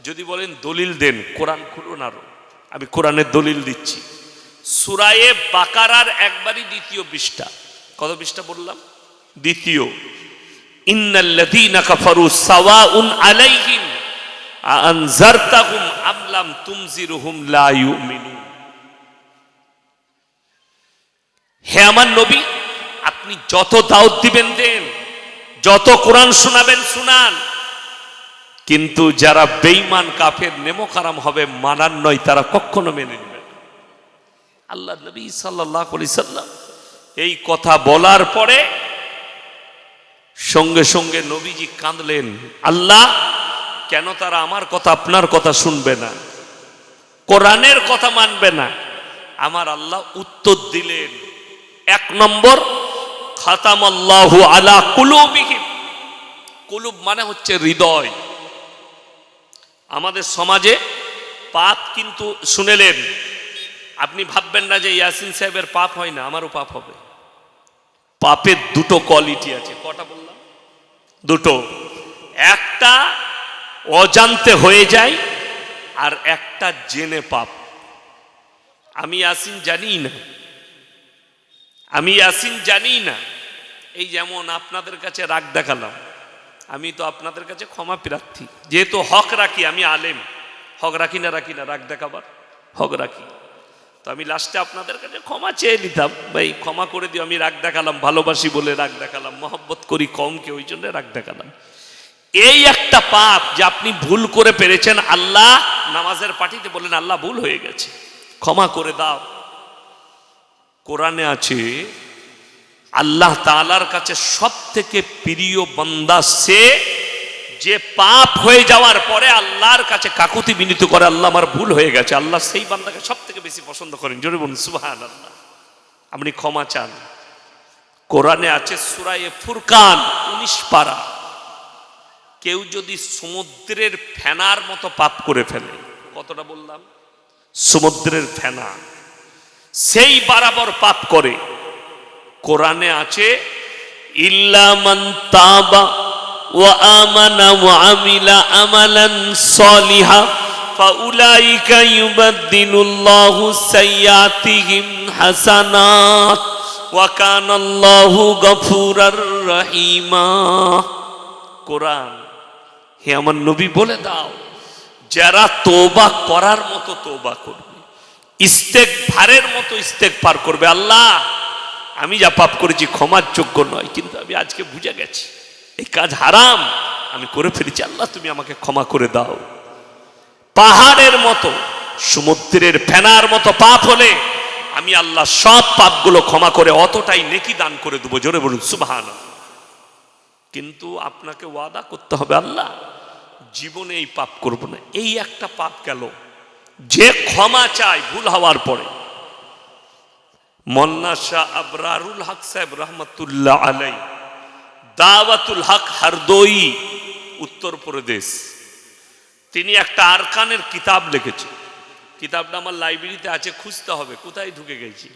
যদি বলেন দলিল দেন, কোরআন খুলুন, আরো আমি কোরআনের দলিল দিচ্ছি। সূরায়ে বাকারার একবারই দ্বিতীয় পৃষ্ঠা। কত পৃষ্ঠা বললাম? দ্বিতীয়। ইন্নাল্লাযীনা কাফারু সাওয়াউন আলাইহিম আনজারতাহুম আম লাম তুনজিরহুম লা ইউমিনুন। হে আমার নবী, আপনি যত দাওয়াত দিবেন দেন, যত কোরআন শোনাবেন শুনান, কিন্তু যারা বেঈমান কাফের নেমোকারাম হবে, মানার নয়, তারা কখনো মেনে নেবে না। আল্লাহ নবী সাল্লাল্লাহু আলাইহি সাল্লাম এই কথা বলার পরে সঙ্গে সঙ্গে নবীজি কাঁদলেন, আল্লাহ কেন তারা আমার কথা, আপনার কথা শুনবে না, কোরআনের কথা মানবে না? আমার আল্লাহ উত্তর দিলেন, এক নম্বর, খাতামাল্লাহু আলা কুলুবিহিম। কুলুব মানে হচ্ছে হৃদয়। আমাদের সমাজে পাপ কিন্তু শুনেলেন, আপনি ভাববেন না যে ইয়াসিন সাহেবের পাপ হয় না, আমারও পাপ হবে। পাপের দুটো কোয়ালিটি আছে। কটা বললাম? দুটো। একটা অজান্তে হয়ে যায়, আর একটা জেনে পাপ। আমি ইয়াসিন জানি না, আমি ইয়াসিন জানি না। এই যেমন আপনাদের কাছে রাগ দেখালাম, আমি তো আপনাদের কাছে ক্ষমা প্রার্থী, যেহেতু হক রাখি, আমি আলেম, হক রাখি না রাগ দেখাবার? হক রাখি। তো আমি লাস্টে আপনাদের কাছে ক্ষমা চেয়ে নিতাম, ভাই ক্ষমা করে দিও, আমি রাগ দেখালাম, ভালোবাসি বলে রাগ দেখালাম, মহব্বত করি কমকে, ওই জন্য রাগ দেখালাম। এই একটা পাপ যে আপনি ভুল করে পেরেছেন, আল্লাহ নামাজের পার্টিতে বললেন, আল্লাহ ভুল হয়ে গেছে, ক্ষমা করে দাও। কোরআনে আছে আল্লাহ তাআলার কাছে সব থেকে প্রিয় বান্দা সে যে পাপ হয়ে যাওয়ার পরে আল্লাহর কাছে কাকুতি বিনীত করে, আল্লাহ আমার ভুল হয়ে গেছে। আল্লাহ সেই বান্দাকে সব থেকে বেশি পছন্দ করেন। জোরে বলুন সুবহানাল্লাহ। আপনি ক্ষমা চান। কোরআনে আছে সূরায়ে ফুরকান 19 পারা, কেউ যদি সমুদ্রের ফেনার মতো পাপ করে ফেলে, কতটা বললাম? সমুদ্রের ফেনা, সেই বরাবর পাপ করে, কোরআনে আছে ইল্লা মান তাবা ওয়া আমানা ওয়া আমিলা আমালান সলিহা ফাউলাইকা ইউবাদদিলুল্লাহু সাইয়্যাতিহিম হাসানাত ওয়া কানাল্লাহু গফুরার রহিমা। কোরআন। হে আমার নবী বলে দাও, যারা তওবা করার মতো তওবা করবে, ইস্তেগফারের মতো ইস্তেগফার করবে, আল্লাহ আমি যা পাপ করেছি ক্ষমার যোগ্য নয়, কিন্তু আমি আজকে বুঝে গেছি এই কাজ হারাম, আমি করে ফেলেছি, আল্লাহ তুমি আমাকে ক্ষমা করে দাও। পাহাড়ের মতো, সমুদ্রের ফেনার মতো পাপ হলে আমি আল্লাহ সব পাপগুলো ক্ষমা করে অতটাই নেকি দান করে দেবো। জোরে বলুন সুবহানাল্লাহ। কিন্তু আপনাকে ওয়াদা করতে হবে, আল্লাহ জীবনে এই পাপ করব না। এই একটা পাপ গেল, যে ক্ষমা চায় ভুল হওয়ার পরে। মোল্লা শাহ আবরারুল হক সাহেব রহমতুল্লাহ আলাই, দাওয়াতুল হক হারদোই, উত্তরপ্রদেশ, তিনি একটা আরকানের কিতাব লিখেছেন। কিতাবটা আমার লাইব্রেরিতে আছে, খুঁজতে হবে কোথায় ঢুকে গেছি।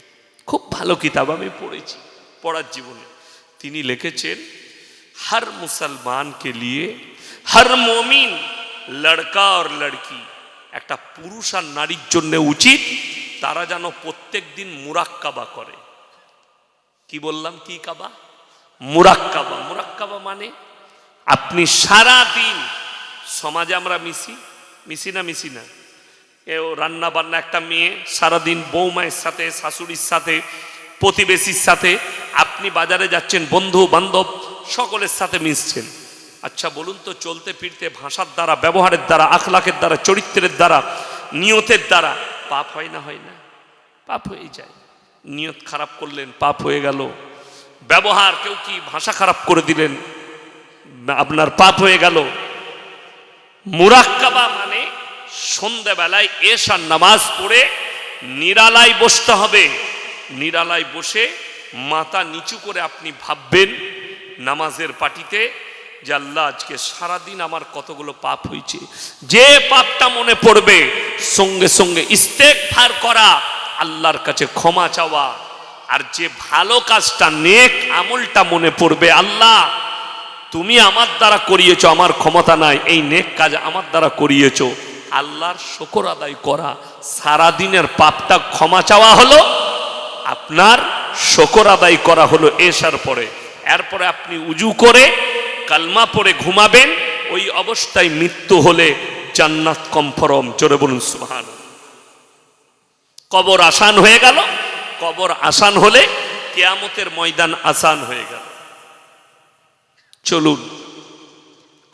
খুব ভালো কিতাব, আমি পড়েছি পড়ার জীবনে। তিনি লিখেছেন, हर मुसलमान के लिए, हर मोमिन लड़का और लड़की একটা পুরুষ আর নারীর জন্য উচিত তারা যেন প্রত্যেক দিন মুরাক্কাবা করে। কি বললাম? কি কাবা? মুরাক্কাবা। মুরাক্কাবা মানে আপনি সারা দিন, সমাজে আমরা মিশি না এও রান্না বান্না, একটা মেয়ে সারাদিন বৌমায়ের সাথে, শাশুড়ির সাথে, প্রতিবেশীর সাথে, আপনি বাজারে যাচ্ছেন, বন্ধু বান্ধব সকলের সাথে মিশছেন। আচ্ছা বলুন তো, চলতে ফিরতে ভাষার দ্বারা, ব্যবহারের দ্বারা, আখলাকের দ্বারা, চরিত্রের দ্বারা, নিয়তের দ্বারা পাপ হয় না? হয় না? পাপ হয়ে যায়। নিয়ত খারাপ করলেন, পাপ হয়ে গেল। ব্যবহার, কেউ কি ভাষা খারাপ করে দিলেন, আপনার পাপ হয়ে গেল। মুরাক্কাবা মানে সন্ধ্যাবেলায় এশার নামাজ পড়ে নিরালায় বসতে হবে। নিরালায় বসে মাথা নিচু করে আপনি ভাববেন নামাজের পাটিতে যে আল্লাহ, আজকে সারাদিন আমার কতগুলো পাপ হয়েছে। যে পাপটা মনে পড়বে সঙ্গে সঙ্গে ইস্তেগফার করা, আল্লাহর কাছে ক্ষমা চাওয়া। আর যে ভালো কাজটা, নেক আমলটা মনে পড়বে, আল্লাহ তুমি আমার দ্বারা করিয়েছো, আমার ক্ষমতা নাই, এই নেক কাজ আমার দ্বারা করিয়েছো, আল্লাহর শুকর আদায় করা। সারাদিনের পাপটা ক্ষমা চাওয়া হলো, আপনার শুকর আদায় করা হলো এশার পরে। এরপরে আপনি উজু করে কালমা পড়ে ঘুমাবেন। ওই অবস্থায় মৃত্যু হলে জান্নাত কনফার্ম। জোরে বলুন সুবহানাল্লাহ। কবর আসান হয়ে গেল। কবর আসান হলে কিয়ামতের ময়দান আসান হয়ে গেল। চলুন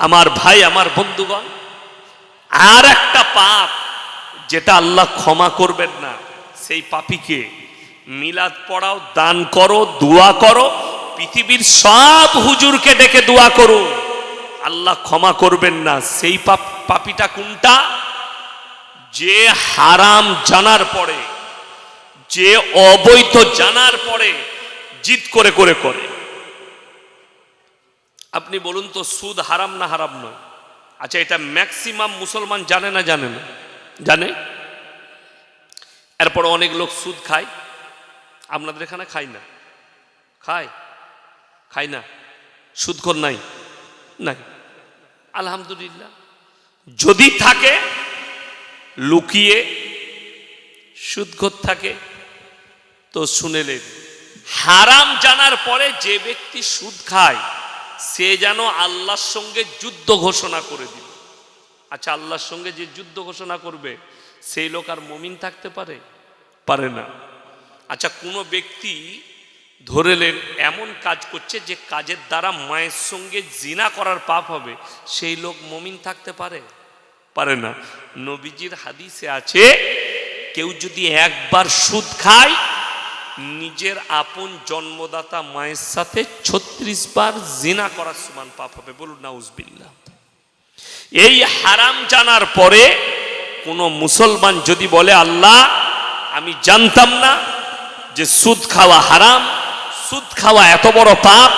আমার ভাই, আমার বন্ধুগণ, আর একটা পাপ যেটা আল্লাহ ক্ষমা করবেন না, সেই পাপীকে মিলাদ পড়াও, দান করো, দোয়া করো, পৃথিবীর সব হুজুরকে ডেকে দোয়া করো, আল্লাহ ক্ষমা করবেন না। সেই পাপীটা কোনটা? যে হারাম জানার পরে, যে অবৈধ জানার পরে জিদ করে করে করে। আপনি বলুন তো, সুদ হারাম না হারাম নয়? আচ্ছা, এটা ম্যাক্সিমাম মুসলমান জানে না? জানে না? জানে। এরপর অনেক লোক সুদ খায়। আপনাদের এখানে খায় না? খায় না? সুদখোর নাই? নাই, আলহামদুলিল্লাহ। যদি থাকে লুকিয়ে সুদখোর থাকে তো শুনেলেন। হারাম জানার পরে যে ব্যক্তি সুদ খায় সে যেন আল্লাহর সঙ্গে যুদ্ধ ঘোষণা করে দিল। আচ্ছা, আল্লাহর সঙ্গে যে যুদ্ধ ঘোষণা করবে সেই লোক আর মুমিন থাকতে পারে? পারে না। আচ্ছা, কোনো ব্যক্তি ধরেলেন এমন কাজ করছে যে কাজের দ্বারা মায়ের সঙ্গে জিনা করার পাপ হবে, সেই লোক মুমিন থাকতে পারে? পারে না। নবীজির হাদিসে আছে, কেউ যদি একবার সুদ খায় নিজের আপন জন্মদাতা মায়ের সাথে 36 বার জিনা করার সমান পাপ হবে। বলুন নাউজুবিল্লাহ। এই হারাম জানার পরে কোন মুসলমান যদি বলে আল্লাহ আমি জানতাম না যে সুদ খাওয়া হারাম, সুদ খাওয়া এত বড় পাপ,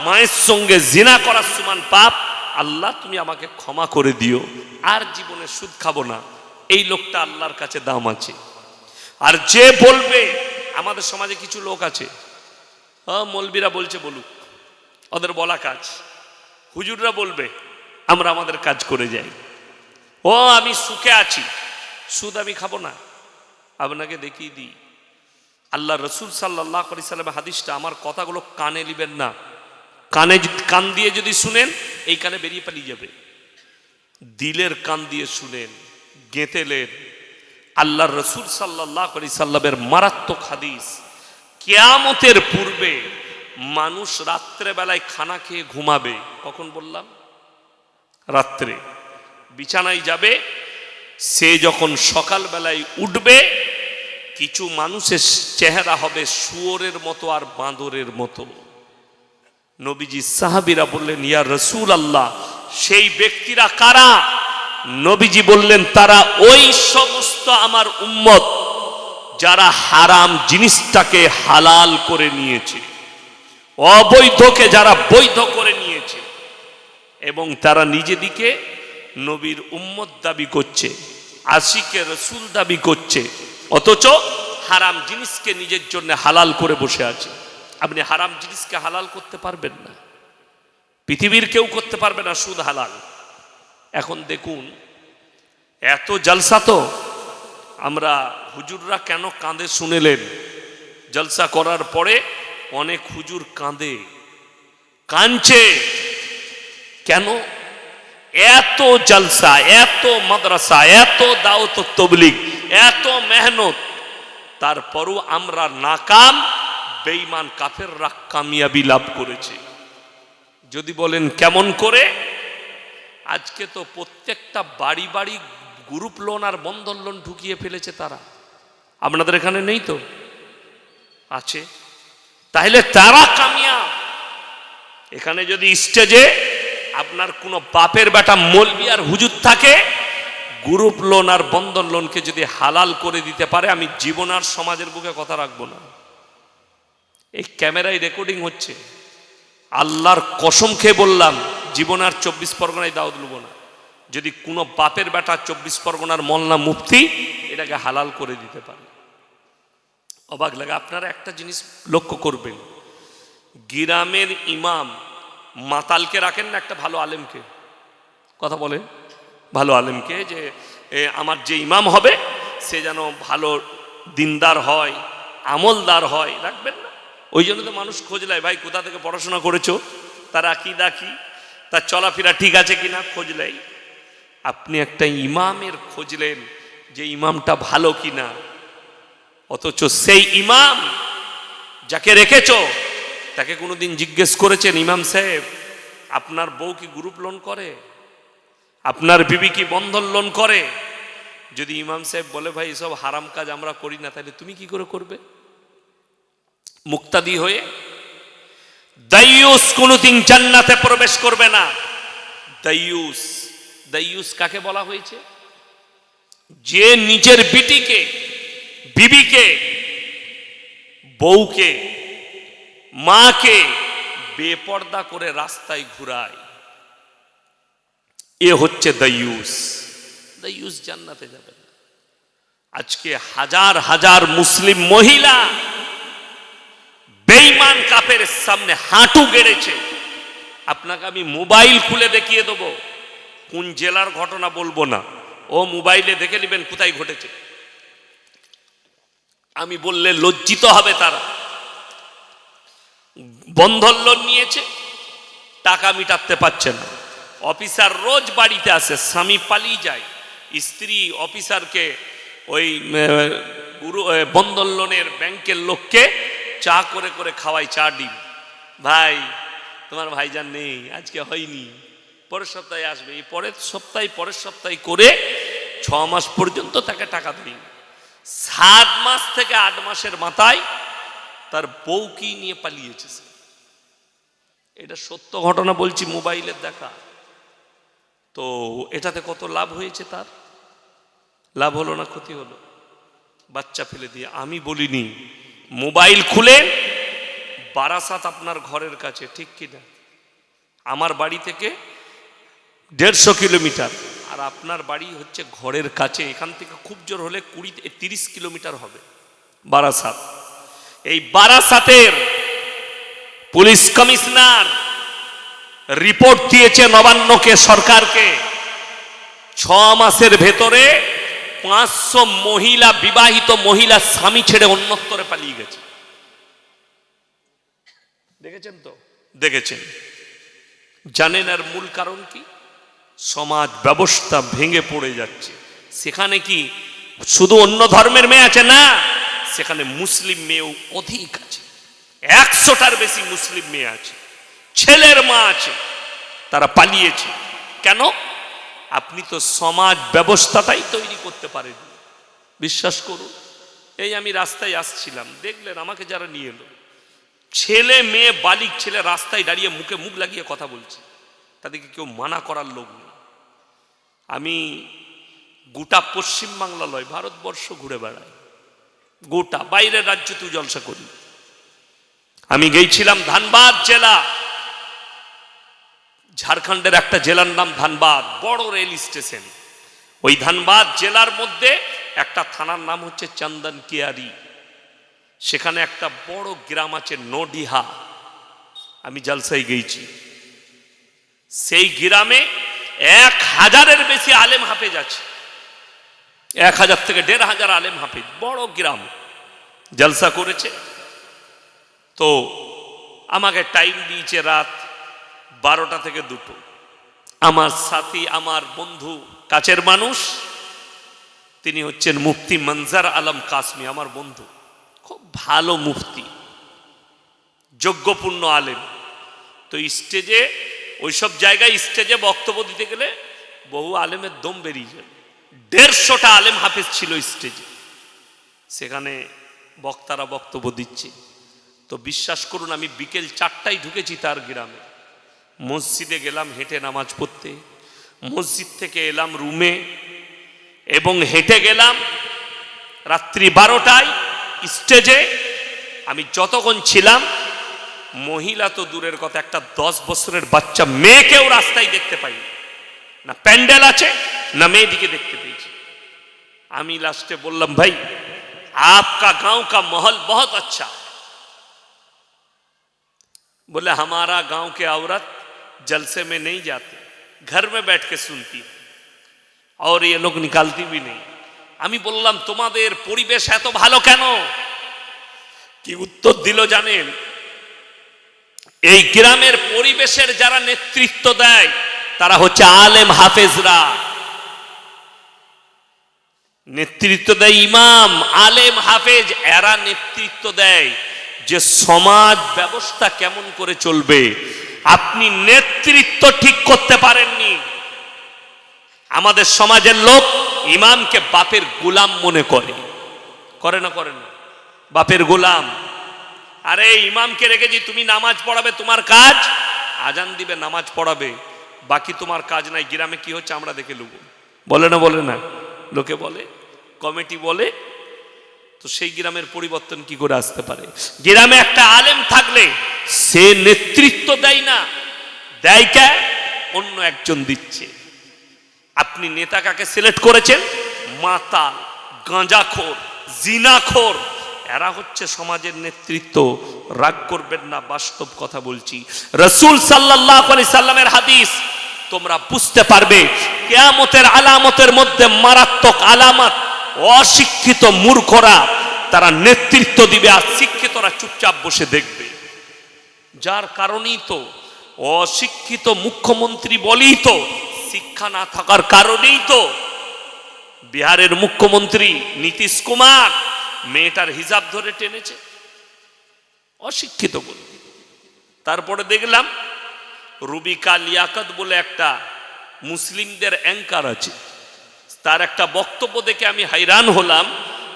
মায়ের সঙ্গে জিনা করার সমান পাপ, আল্লাহ তুমি আমাকে ক্ষমা করে দিও, আর জীবনে সুদ খাবো না, এই লোকটা আল্লাহর কাছে দাম আছে। আর যে বলবে, আমাদের সমাজে কিছু লোক আছে, মৌলবীরা বলছে বলুক, ওদের বলা কাজ, হুজুররা বলবে, আমরা আমাদের কাজ করে যাই, ও আমি সুখে আছি, সুদ আমি খাবো না। আপনাকে দেখিয়ে দিই, আল্লাহ রসুল সাল্লাল্লাহু আলাইহি সাল্লামের হাদিসটা, আমার কথাগুলো কানে নিবেন না, কান দিয়ে যদি শুনেন এই কানে বেরিয়ে পালিয়ে যাবে, দিলের কান দিয়ে শুনেন, গেঁথেলেন। আল্লাহ রসুল সাল্লাল্লাহু আলাইহি সাল্লামের মারাত্মক হাদিস, কিয়ামতের পূর্বে মানুষ রাত্রে বেলায় খানা খেয়ে ঘুমাবে। কখন বললাম? রাত্রে বিছানায় যাবে, সে যখন সকাল বেলায় উঠবে, কিছু মানুষের চেহারা হবে শুয়োরের মতো আর বাঁদরের মতো। নবীজি সাহাবীরা বললেন, ইয়া রাসূল আল্লাহ, সেই ব্যক্তিরা কারা? নবীজি বললেন, তারা ওই সমস্ত আমার উম্মত যারা হারাম জিনিসটাকে হালাল করে নিয়েছে, অবৈধকে যারা বৈধ করে নিয়েছে, এবং তারা নিজেদিকে নবীর উম্মত দাবি করছে, আশিকে রসুল দাবি করছে, অথচ হারাম জিনিসকে নিজের জন্য হালাল করে বসে আছে। আপনি হারাম জিনিসকে হালাল করতে পারবেন না, পৃথিবীর কেউ করতে পারবে না সুদ হালাল। এখন দেখুন, এত জলসা তো আমরা হুজুররা কেন কাঁদে শুনেলেন। জলসা করার পরে অনেক হুজুর কাঁদছে কেন? এত জলসা, এত মাদ্রাসা, এত দাওয়াত তাবলীগ, এত মেহনত, তারপরও আমরা নাকাম, বেঈমান কাফেররা কামিয়াবি লাভ করেছে। যদি বলেন কেমন করে? আজকে তো প্রত্যেকটা বাড়ি বাড়ি গ্রুপ লোন আর বন্ধন লোন ঢুকিয়ে ফেলেছে তারা। আপনাদের এখানে নেই তো? আছে। তাহলে তারা কামিয়াব। এখানে যদি স্টেজে আপনার কোনো বাপের বেটা মৌলবি আর হুজুর থাকে, গ্রুপ লোন আর বন্ধন লোনকে যদি হালাল করে দিতে পারে, আমি জীবন আর সমাজের বুকে কথা রাখবো না। এই ক্যামেরায় রেকর্ডিং হচ্ছে, আল্লাহর কসম খেয়ে বললাম, জীবন আর 24 পরগনায় দাওয়াত নেব না যদি কোনো বাপের বেটা 24 পরগনার মোল্লা মুফতি এটাকে হালাল করে দিতে পারে। অবাক লাগে। আপনারা একটা জিনিস লক্ষ্য করবেন, গ্রামের ইমাম মাতালকে রাখেন না একটা ভালো আলেমকে? কথা বলেন, ভালো আলেমকে, যে আমার যে ইমাম হবে সে যেন ভালো দিনদার হয়, আমলদার হয়, রাখবেন না? ওই জন্য তো মানুষ খোঁজ নেয়, ভাই কোথা থেকে পড়াশোনা করেছো, তার আকীদা কি, তার চলাফেরা ঠিক আছে কিনা, খোঁজ নেয়। আপনি একটা ইমামের খুঁজলেন যে ইমামটা ভালো কিনা, অথচ সেই ইমাম যাকে রেখেছ তাকে কোনোদিন জিজ্ঞেস করেছেন, ইমাম সাহেব আপনার বউ কি গ্রুপ লোন করে, আপনার বিবি কি বন্ধন লোন করে? যদি ইমাম সাহেব বলে ভাই এসব হারাম কাজ আমরা করি না, তাহলে তুমি কি করে করবে? মুক্তাদি হয়ে দাইয়ুস কোনোদিন জান্নাতে প্রবেশ করবে না। দাইয়ুস, দাইয়ুস কাকে বলা হয়েছে? যে নিজের বিটিকে, বিবিকে, বউকে, মাকে বেপর্দা করে রাস্তায় ঘুরায়, এ হচ্ছে দাইয়ুস। দাইয়ুস জান্নাতে যাবে না। আজকে হাজার হাজার মুসলিম মহিলা বেঈমান কাফের সামনে হাঁটু গেড়েছে। আপনাকে আমি মোবাইল খুলে দেখিয়ে দেবো, কোন জেলার ঘটনা বলবো না, ও মোবাইলে দেখে নেবেন কোথায় ঘটেছে। আমি বললে লজ্জিত হবে তারা। বন্ধন লোন নিয়েছে, টাকা মিটাতে পারছে না, অফিসার রোজ বাড়িতে আসে, স্বামী পালিয়ে যায়, স্ত্রী অফিসারকে ওই বন্ধন লোনের ব্যাংকের লোককে চা করে করে খাওয়ায়, চা ডিম। ভাই তোমার ভাইজান নেই, আজকে হয়নি, পরের সপ্তাহে আসবে, এই পরের সপ্তাহে করে 6 মাস পর্যন্ত তাকে টাকা দেয়। 7 মাস থেকে 8 মাসের মাথায় তার বউ কি নিয়ে পালিয়েছে। এটা সত্য ঘটনা বলছি, মোবাইলের দেখা। তো এটাতে কত লাভ হয়েছে তার? লাভ হলো না ক্ষতি হলো? বাচ্চা ফেলে দিয়ে। আমি বলিনি, মোবাইল খুলেন, বারাসাত আপনার ঘরের কাছে, ঠিক কিনা? আমার বাড়ি থেকে 150 কিলোমিটার, আর আপনার বাড়ি হচ্ছে ঘরের কাছে। এখান থেকে খুব জোর হলে 20-30 কিলোমিটার হবে বারাসাত। এই বারাসাতের পুলিশ কমিশনার রিপোর্ট দিয়েছে নবান্নকে, সরকারকে, 6 মাসের ভেতরে 500 মহিলা, বিবাহিত মহিলা স্বামী ছেড়ে অন্যত্রে পালিয়ে গেছে। দেখেছেন তো? দেখেছেন। জানেন আর মূল কারণ কি? সমাজ ব্যবস্থা ভেঙে পড়ে যাচ্ছে। সেখানে কি শুধু অন্য ধর্মের মেয়ে আছে? না, সেখানে মুসলিম মেয়েও অধিক আছে। 100টার বেশি মুসলিম মেয়ে আছে, ছেলের মা আছে, তারা পালিয়েছে। কেন? আপনি তো সমাজ ব্যবস্থাটাই তৈরি করতে পারেন। বিশ্বাস করুন, এই আমি রাস্তায় আসছিলাম, দেখলেন আমাকে যারা নিয়ে এলো, ছেলে মেয়ে, বালিক ছেলে রাস্তায় দাঁড়িয়ে মুখে মুখ লাগিয়ে কথা বলছে, তাদেরকে কেউ মানা করার লোক নেই। আমি গোটা পশ্চিমবাংলা লয়, ভারতবর্ষ ঘুরে বেড়াই, গোটা বাইরের রাজ্য তুই জলসা করি। আমি গেছিলাম ধানবাদ জেলা, ঝাড়খণ্ডের একটা জেলার নাম ধানবাদ, বড় রেল স্টেশন। ওই ধানবাদ জেলার মধ্যে একটা থানার নাম হচ্ছে চন্দন কিয়ারি। সেখানে একটা বড় গ্রাম আছে নডিহা, আমি জলসায় গেছি। সেই গ্রামে 1000-এর বেশি আলেম হাফেজ আছে। 1000 থেকে 1500 আলেম হাফিজ, বড় গ্রাম, জলসা করেছে। তো আমাকে টাইম দিয়েছে রাত 12টা থেকে 2টো। আমার সাথী, আমার বন্ধু, কাছের মানুষ, তিনি হচ্ছেন মুফতি মনজার আলম কাসমি, আমার বন্ধু, খুব ভালো মুফতি, যোগ্যপূর্ণ আলেম। তো স্টেজে, ওইসব জায়গায় স্টেজে বক্তব্য দিতে গেলে বহু আলেমের দম বেরিয়ে যাবে। 150টা আলেম হাফিজ ছিল স্টেজে, সেখানে বক্তারা বক্তব্য দিচ্ছে। তো বিশ্বাস করুন, আমি বিকেল 4টায় ঢুকেছি তার গ্রামে, মসজিদে গেলাম হেঁটে নামাজ পড়তে, মসজিদ থেকে এলাম রুমে এবং হেঁটে গেলাম রাত্রি 12টায় স্টেজে। আমি যতক্ষণ ছিলাম, মহিলা তো দূরের কথা, একটা 10 বছরের বাচ্চা মেয়েকেও রাস্তায় দেখতে পাইনি, না প্যান্ডেল আছে না মেয়েদিকে দেখতে পেয়েছি। আমি লাস্টে বললাম, ভাই आपका गांव का माहौल बहुत अच्छा, बोले हमारा गांव के औरत जलसे में नहीं जाती, घर में बैठ के सुनती है और ये लोग निकालती भी नहीं। আমি বললাম, তোমাদের পরিবেশ এত ভালো কেন? কি উত্তর দিল জানেন? এই গ্রামের পরিবেশের যারা নেতৃত্ব দেয় তারা হচ্ছে আলেম হাফেজরা। নেতৃত্ব দেয় ইমাম, আলেম, হাফেজ, এরা নেতৃত্ব দেয় যে সমাজ ব্যবস্থা কেমন করে চলবে। আপনি নেতৃত্ব ঠিক করতে পারেননি। আমাদের সমাজের লোক ইমামকে বাপের গোলাম মনে করে, করে না করে না? বাপের গোলাম। আরে ইমামকে রেখেছি, তুমি নামাজ পড়াবে, তোমার কাজ আজান দিবে, নামাজ পড়াবে, বাকি তোমার কাজ নাই। গ্রামে কি হচ্ছে আমরা দেখে নেব, বলে না বলে না? লোকে বলে, কমিটি বলে। তো সেই গ্রামের পরিবর্তন কি করে আসতে পারে? গ্রামে একটা আলেম থাকলে সে নেতৃত্ব দেয় না, দেয় কে? অন্য একজন দিচ্ছে। আপনি নেতা কাকে সিলেক্ট করেছেন? মাতাল, গাঁজাখোর, জিনাখোর, এরা হচ্ছে সমাজের নেতৃত্ব। রাগ করবেন না, বাস্তব কথা বলছি। রাসূল সাল্লাল্লাহু আলাইহি সাল্লামের হাদিস তোমরা বুঝতে পারবে। কিয়ামতের আলামতের মধ্যে মারাত্মক আলামত, অশিক্ষিত মূর্খরা তারা নেতৃত্ব দিবে আর শিক্ষিতরা চুপচাপ বসে দেখবে। যার কারণেই তো অশিক্ষিত মুখ্যমন্ত্রী বলেই তো, শিক্ষা না থাকার কারণেই তো বিহারের মুখ্যমন্ত্রী নীতিশ কুমার মেয়েটার হিজাব ধরে টেনেছে, অশিক্ষিত বলে। তারপরে দেখলাম রুবিকা লিয়াকত বলে একটা মুসলিমদের অ্যাঙ্কার আছে, তার একটা বক্তব্য দেখে আমি hayran হলাম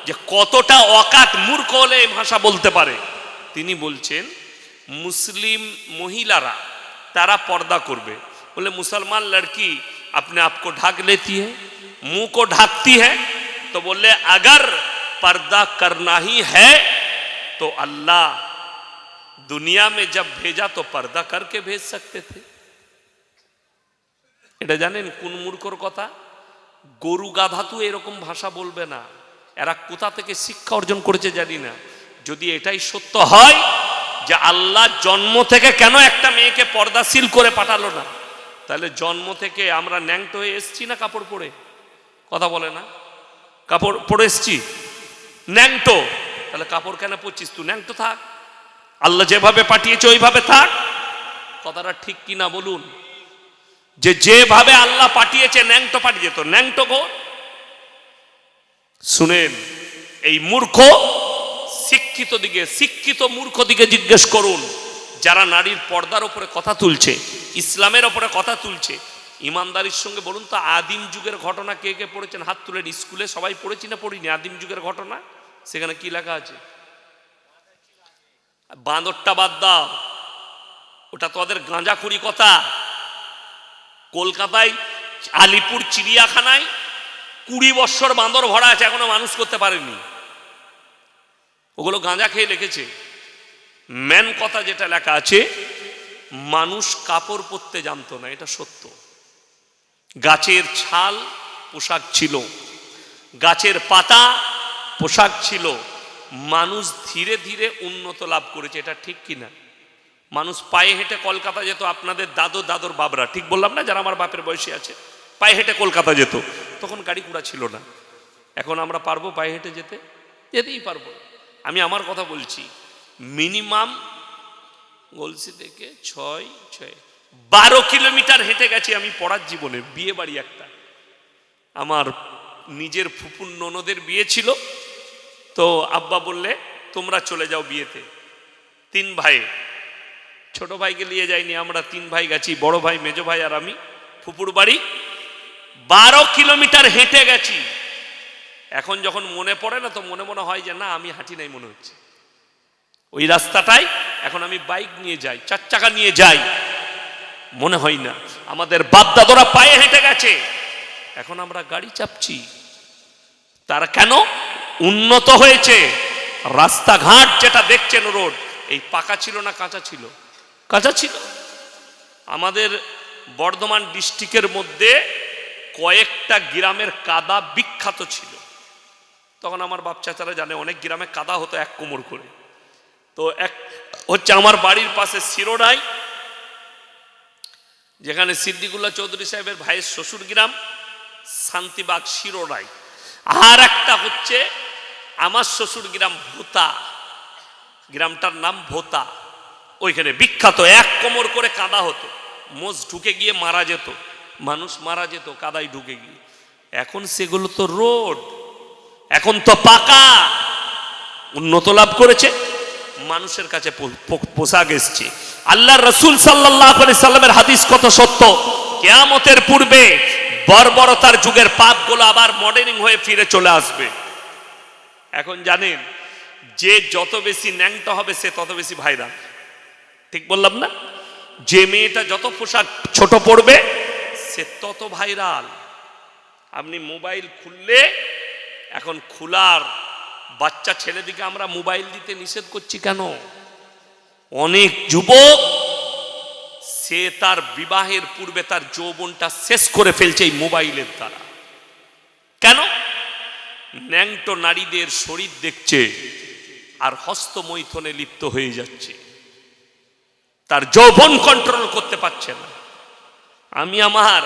যে কতটা অকাট মূর্খ হলে এই ভাষা বলতে পারে। তিনি বলছেন মুসলিম মহিলারা তারা পর্দা করবে, बोले मुसलमान लड़की अपने आप को ढक लेती है, मुंह को ढकती है, तो बोले अगर पर्दा करना ही है तो अल्लाह दुनिया में जब भेजा तो पर्दा करके भेज सकते थे। এটা জানেন কোন মূর্খর কথা? গরু গাধা তো এরকম ভাষা বলবে না। এরা কোথা থেকে শিক্ষা অর্জন করেছে জানি না। যদি এটাই সত্য হয় যে আল্লাহ জন্ম থেকে কেন একটা মেয়েকে পর্দাশীল করে পাঠালো না, তাহলে জন্ম থেকে আমরা ন্যাংটো হয়ে এসছি না কাপড় পরে? কথা বলে না? কাপড় পরে এসছি ন্যাংটো, তাহলে কাপড় কেন পরছিস? তুই ন্যাংটো থাক, আল্লাহ যেভাবে পাঠিয়েছে ওইভাবে থাক। কথাটা ঠিক কিনা বলুন? যে যেভাবে আল্লাহ পাঠিয়েছে ন্যাংটো পাঠিয়ে যেত, ন্যাংটো গো। শুনেন, এই মূর্খ শিক্ষিত দিকে, শিক্ষিত মূর্খ দিকে জিজ্ঞেস করুন, যারা নারীর পর্দার উপরে কথা তুলছে, ইসলামের উপরে কথা তুলছে, ইমানদারির সঙ্গে বলুন তো আদিম যুগের ঘটনা কে কে পড়েছেন? হাত তুলেন। স্কুলে সবাই পড়েছি না পড়িনি আদিম যুগের ঘটনা? সেখানে কি লেখা আছে? বাঁদরটা বাদ দাও, ওটা তো ওদের গাঁজাখুরি কথা। কলকাতায় আলিপুর চিড়িয়াখানায় 20 বছর বাঁদর ভরা আছে, এখনো মানুষ করতে পারেনি। ওগুলো গাঁজা খেয়ে লিখেছে। মেন কথা যেটা লেখা আছে, মানুষ কাপড় পরতে জানতো না, এটা সত্য। গাছের ছাল পোশাক ছিল, গাছের পাতা পোশাক ছিল। মানুষ ধীরে ধীরে উন্নত লাভ করেছে, এটা ঠিক কিনা? মানুষ পায়ে হেঁটে কলকাতা যেত, আপনাদের দাদর বাবরা, ঠিক বললাম না? যারা আমার বাপের বয়সী আছে, পায়ে হেঁটে কলকাতা যেত, তখন গাড়ি ঘোড়া ছিল না। এখন আমরা পারবো পায়ে হেঁটে যেতে? যেতেই পারবো না। আমি আমার কথা বলছি, মিনিমাম গলসি থেকে 12 কিলোমিটার হেঁটে গেছি আমি পড়ার জীবনে। বিয়ে বাড়ি একটা, আমার নিজের ফুপুর ননদের বিয়ে ছিল, তো আব্বা বললে তোমরা চলে যাও বিয়েতে। 3 ভাই, ছোট ভাইকে নিয়ে যাইনি, আমরা 3 ভাই গেছি, বড় ভাই, মেজো ভাই আর আমি। ফুপুর বাড়ি 12 কিলোমিটার হেঁটে গেছি। এখন যখন মনে পড়ে না, তো মনে মনে হয় যে না আমি হাঁটি নাই মনে হচ্ছে। ওই রাস্তাটাই এখন আমি বাইক নিয়ে যাই, 4 চাকা নিয়ে যাই, মনে হয় না। আমাদের বাপ দাদারা পায়ে হেঁটে গেছে, এখন আমরা গাড়ি চাপছি। তারা কেন? উন্নত হয়েছে। রাস্তাঘাট যেটা দেখছেন, রোড এই পাকা ছিল না কাঁচা ছিল? কাঁচা ছিল। আমাদের বর্ধমান ডিস্ট্রিক্টের মধ্যে কয়েকটা গ্রামের কাদা বিখ্যাত ছিল। তখন আমার বাপ চাচারা জানে, অনেক গ্রামে কাদা হতো 1 কোমর করে। তো এক হচ্ছে আমার বাড়ির পাশে শিরোডাই, যেখানে সিদ্দিকুল্লাহ চৌধুরী সাহেবের ভাইয়ের শ্বশুর গ্রাম, শান্তিবাগ শিরোডাই। আর একটা হচ্ছে আমার শ্বশুর গ্রাম ভোতা, গ্রামটার নাম ভোতা। ওইখানে বিখ্যাত 1 কোমর করে কাদা হতো, মোষ ঢুকে গিয়ে মারা যেত, মানুষ মারা যেত কাদায় ঢুকে গিয়ে। এখন সেগুলো তো রোড, এখন তো পাকা, উন্নত লাভ করেছে, মানুষের কাছে পোশাক এসছে। আল্লাহর রাসূল সাল্লাল্লাহু আলাইহি সাল্লামের হাদিস কত সত্য। কিয়ামতের পূর্বে বর্বরতার যুগের পাপগুলো আবার মডার্নিং হয়ে ফিরে চলে আসবে। এখন জানেন, যে যত বেশি ন্যাংটা হবে সে তত বেশি ভাইরাল। ঠিক বললাম না? যে মেয়েটা যত পোশাক ছোট পড়বে সে তত ভাইরাল। আপনি মোবাইল খুললে, এখন খোলার বাচ্চা ছেলেদিকে আমরা মোবাইল দিতে নিষেধ করছি কেন? অনেক যুবক সে তার বিবাহের পূর্বে তার যৌবনটা শেষ করে ফেলছে এই মোবাইলের দ্বারা। কেন? ন্যাংটো নারীদের শরীর দেখছে আর হস্তমৈথনে লিপ্ত হয়ে যাচ্ছে, তার যৌবন কন্ট্রোল করতে পারছে না। আমি আমার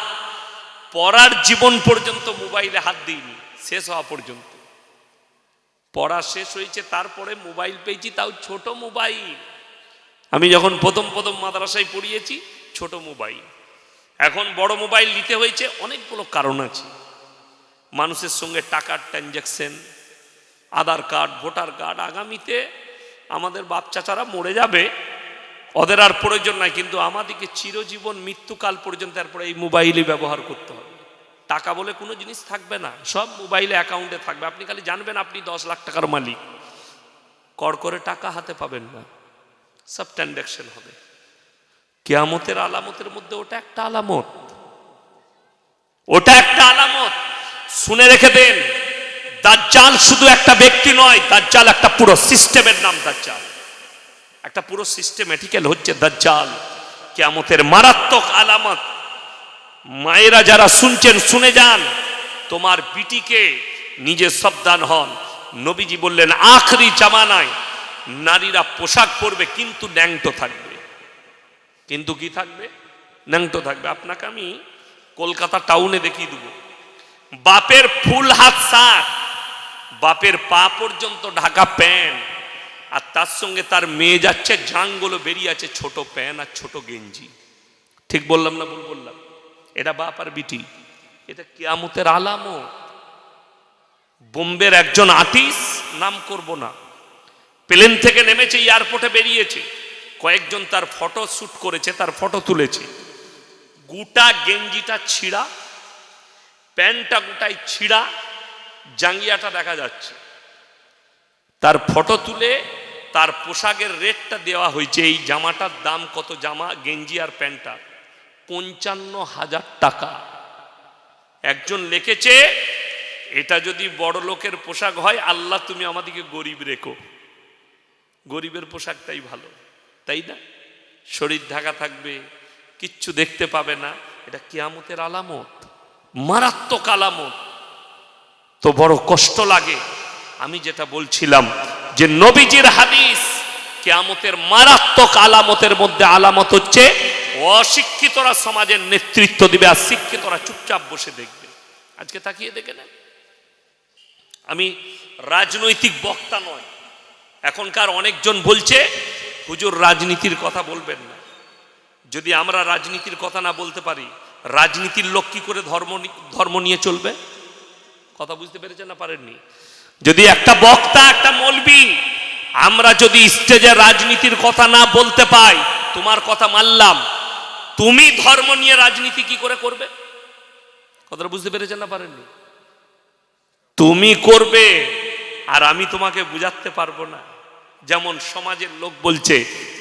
পড়ার জীবন পর্যন্ত মোবাইলে হাত দিইনি, শেষ হওয়া পর্যন্ত। পড়া শেষ হয়েছে, তারপরে মোবাইল পেয়েছি, তাও ছোট মোবাইল। আমি যখন প্রথম মাদ্রাসায় পড়িয়েছি, ছোট মোবাইল। এখন বড় মোবাইল নিতে হয়েছে, অনেকগুলো কারণ আছে। মানুষের সঙ্গে টাকার ট্রানজাকশন, আধার কার্ড, ভোটার কার্ড। আগামীতে আমাদের বাপ চাচারা মরে যাবে, ওদের আর প্রয়োজন নাই, কিন্তু আমাদেরকে চিরজীবন মৃত্যুকাল পর্যন্ত তারপরে এই মোবাইলই ব্যবহার করতে হবে। টাকা বলে কোনো জিনিস থাকবে না, সব মোবাইলে অ্যাকাউন্টে থাকবে। আপনি খালি জানবেন আপনি 10 লাখ টাকার মালিক, কড় করে টাকা হাতে পাবেন না, সব ট্রানজাকশন হবে। কিয়ামতের আলামতের মধ্যে ওটা একটা আলামত, ওটা একটা আলামত। শুনে রেখে দেন, দাজ্জাল শুধু একটা ব্যক্তি নয়, দাজ্জাল একটা পুরো সিস্টেমের নাম। দাজ্জাল একটা পুরো সিস্টেমেটিক্যাল হচ্ছে দাজ্জাল। কিয়ামতের মারাত্মক আলামত। মায়েরা যারা শুনছেন শুনে যান, তোমার বিটিকে নিজে সাবধান হন। নবীজি বললেন আখরি জামানায় নারীরা পোশাক পরবে কিন্তু ন্যাংটো থাকবে। কিন্তু কি থাকবে? ন্যাংটো থাকবে। আপনাকে আমি কলকাতা টাউনে দেখিয়ে দেবো, বাপের ফুল হাত শার্ট, বাপের পা পর্যন্ত ঢাকা প্যান্ট, আর তার সঙ্গে তার মেয়ে যাচ্ছে, জাঙ্গুলো বেরিয়ে আছে, ছোট প্যান্ট আর ছোট গেঞ্জি। ঠিক বললাম না ভুল বললাম? এটা বাপ আর বিটি, এটা কিয়ামতের আলামত। বোম্বের একজন আর্টিস্ট, নাম করব না, প্লেন থেকে নেমেছে, এয়ারপোর্টে বেরিয়েছে, কয়েকজন তার ফটো শুট করেছে, তার ফটো তুলেছে। গোটা গেঞ্জিটা ছিঁড়া, প্যান্টটা গোটাই ছিঁড়া, জাঙ্গিয়াটা দেখা যাচ্ছে। তার ফটো তুলে তার পোশাকের রেটটা দেওয়া হয়েছে। এই জামাটার দাম কত? জামা, গেঞ্জি আর প্যান্টটা 55,000 টাকা। একজন লিখেছে, এটা যদি বড় লোকের পোশাক হয়, আল্লাহ তুমি আমাদেরকে গরিব রেখো। গরিবের পোশাকটাই ভালো, তাই না? শরীর ঢাকা থাকবে, কিচ্ছু দেখতে পাবে না। এটা কিয়ামতের আলামত, মারাত্মক আলামত। তো বড় কষ্ট লাগে। আমি যেটা বলছিলাম যে নবীজির হাদিস, কিয়ামতের মারাত্মক আলামতের মধ্যে আলামত হচ্ছে অশিক্ষিতরা সমাজের নেতৃত্ব দিবে আর শিক্ষিতরা চুপচাপ বসে দেখবে। আজকে তাকিয়ে দেখে নেন, আমি রাজনৈতিক বক্তা নয়। এখনকার অনেকজন বলছে হুজুর রাজনীতির কথা বলবেন না। যদি আমরা রাজনীতির কথা না বলতে পারি, রাজনীতির লোক কি করে ধর্ম নিয়ে চলবে? কথা বুঝতে পেরেছেন না পারেননি? যদি একটা বক্তা, একটা মৌলবি, আমরা যদি স্টেজে রাজনীতির কথা না বলতে পাই, তোমার কথা মানলাম, তুমি ধর্ম নিয়ে রাজনীতি কি করে করবে? কথাটা বুঝতে পেরেছেন না পারেননি? তুমি করবে আর আমি তোমাকে বুঝাতে পারবো না। যেমন সমাজের লোক বলছে,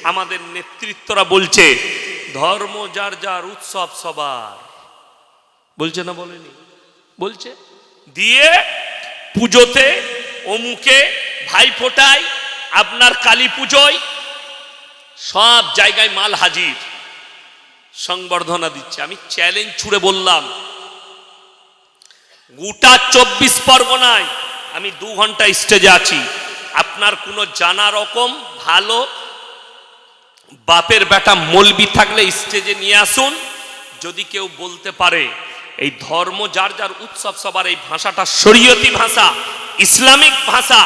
আমাদের নেতৃত্বরা বলছে ধর্ম যার যার, উৎসব সবার। বলছে না বলেনি? বলছে। দিয়ে পুজোতে, অমুকে, ভাইফোঁটায়, আপনার কালী পুজোয় সব জায়গায় মাল হাজির, সংবর্ধনা দিচ্ছে। আমি চ্যালেঞ্জ ছুড়ে বললাম, গোটা 24 পরগনায় আমি 2 ঘন্টা স্টেজে আছি, আপনার কোনো জানা রকম ভালো বাপের বেটা মৌলবি থাকলে স্টেজে নিয়ে আসুন। যদি কেউ বলতে পারে এই ধর্ম যার যার, উৎসব সবার, এই ভাষাটা শরীয়তি ভাষা, ইসলামিক ভাষা,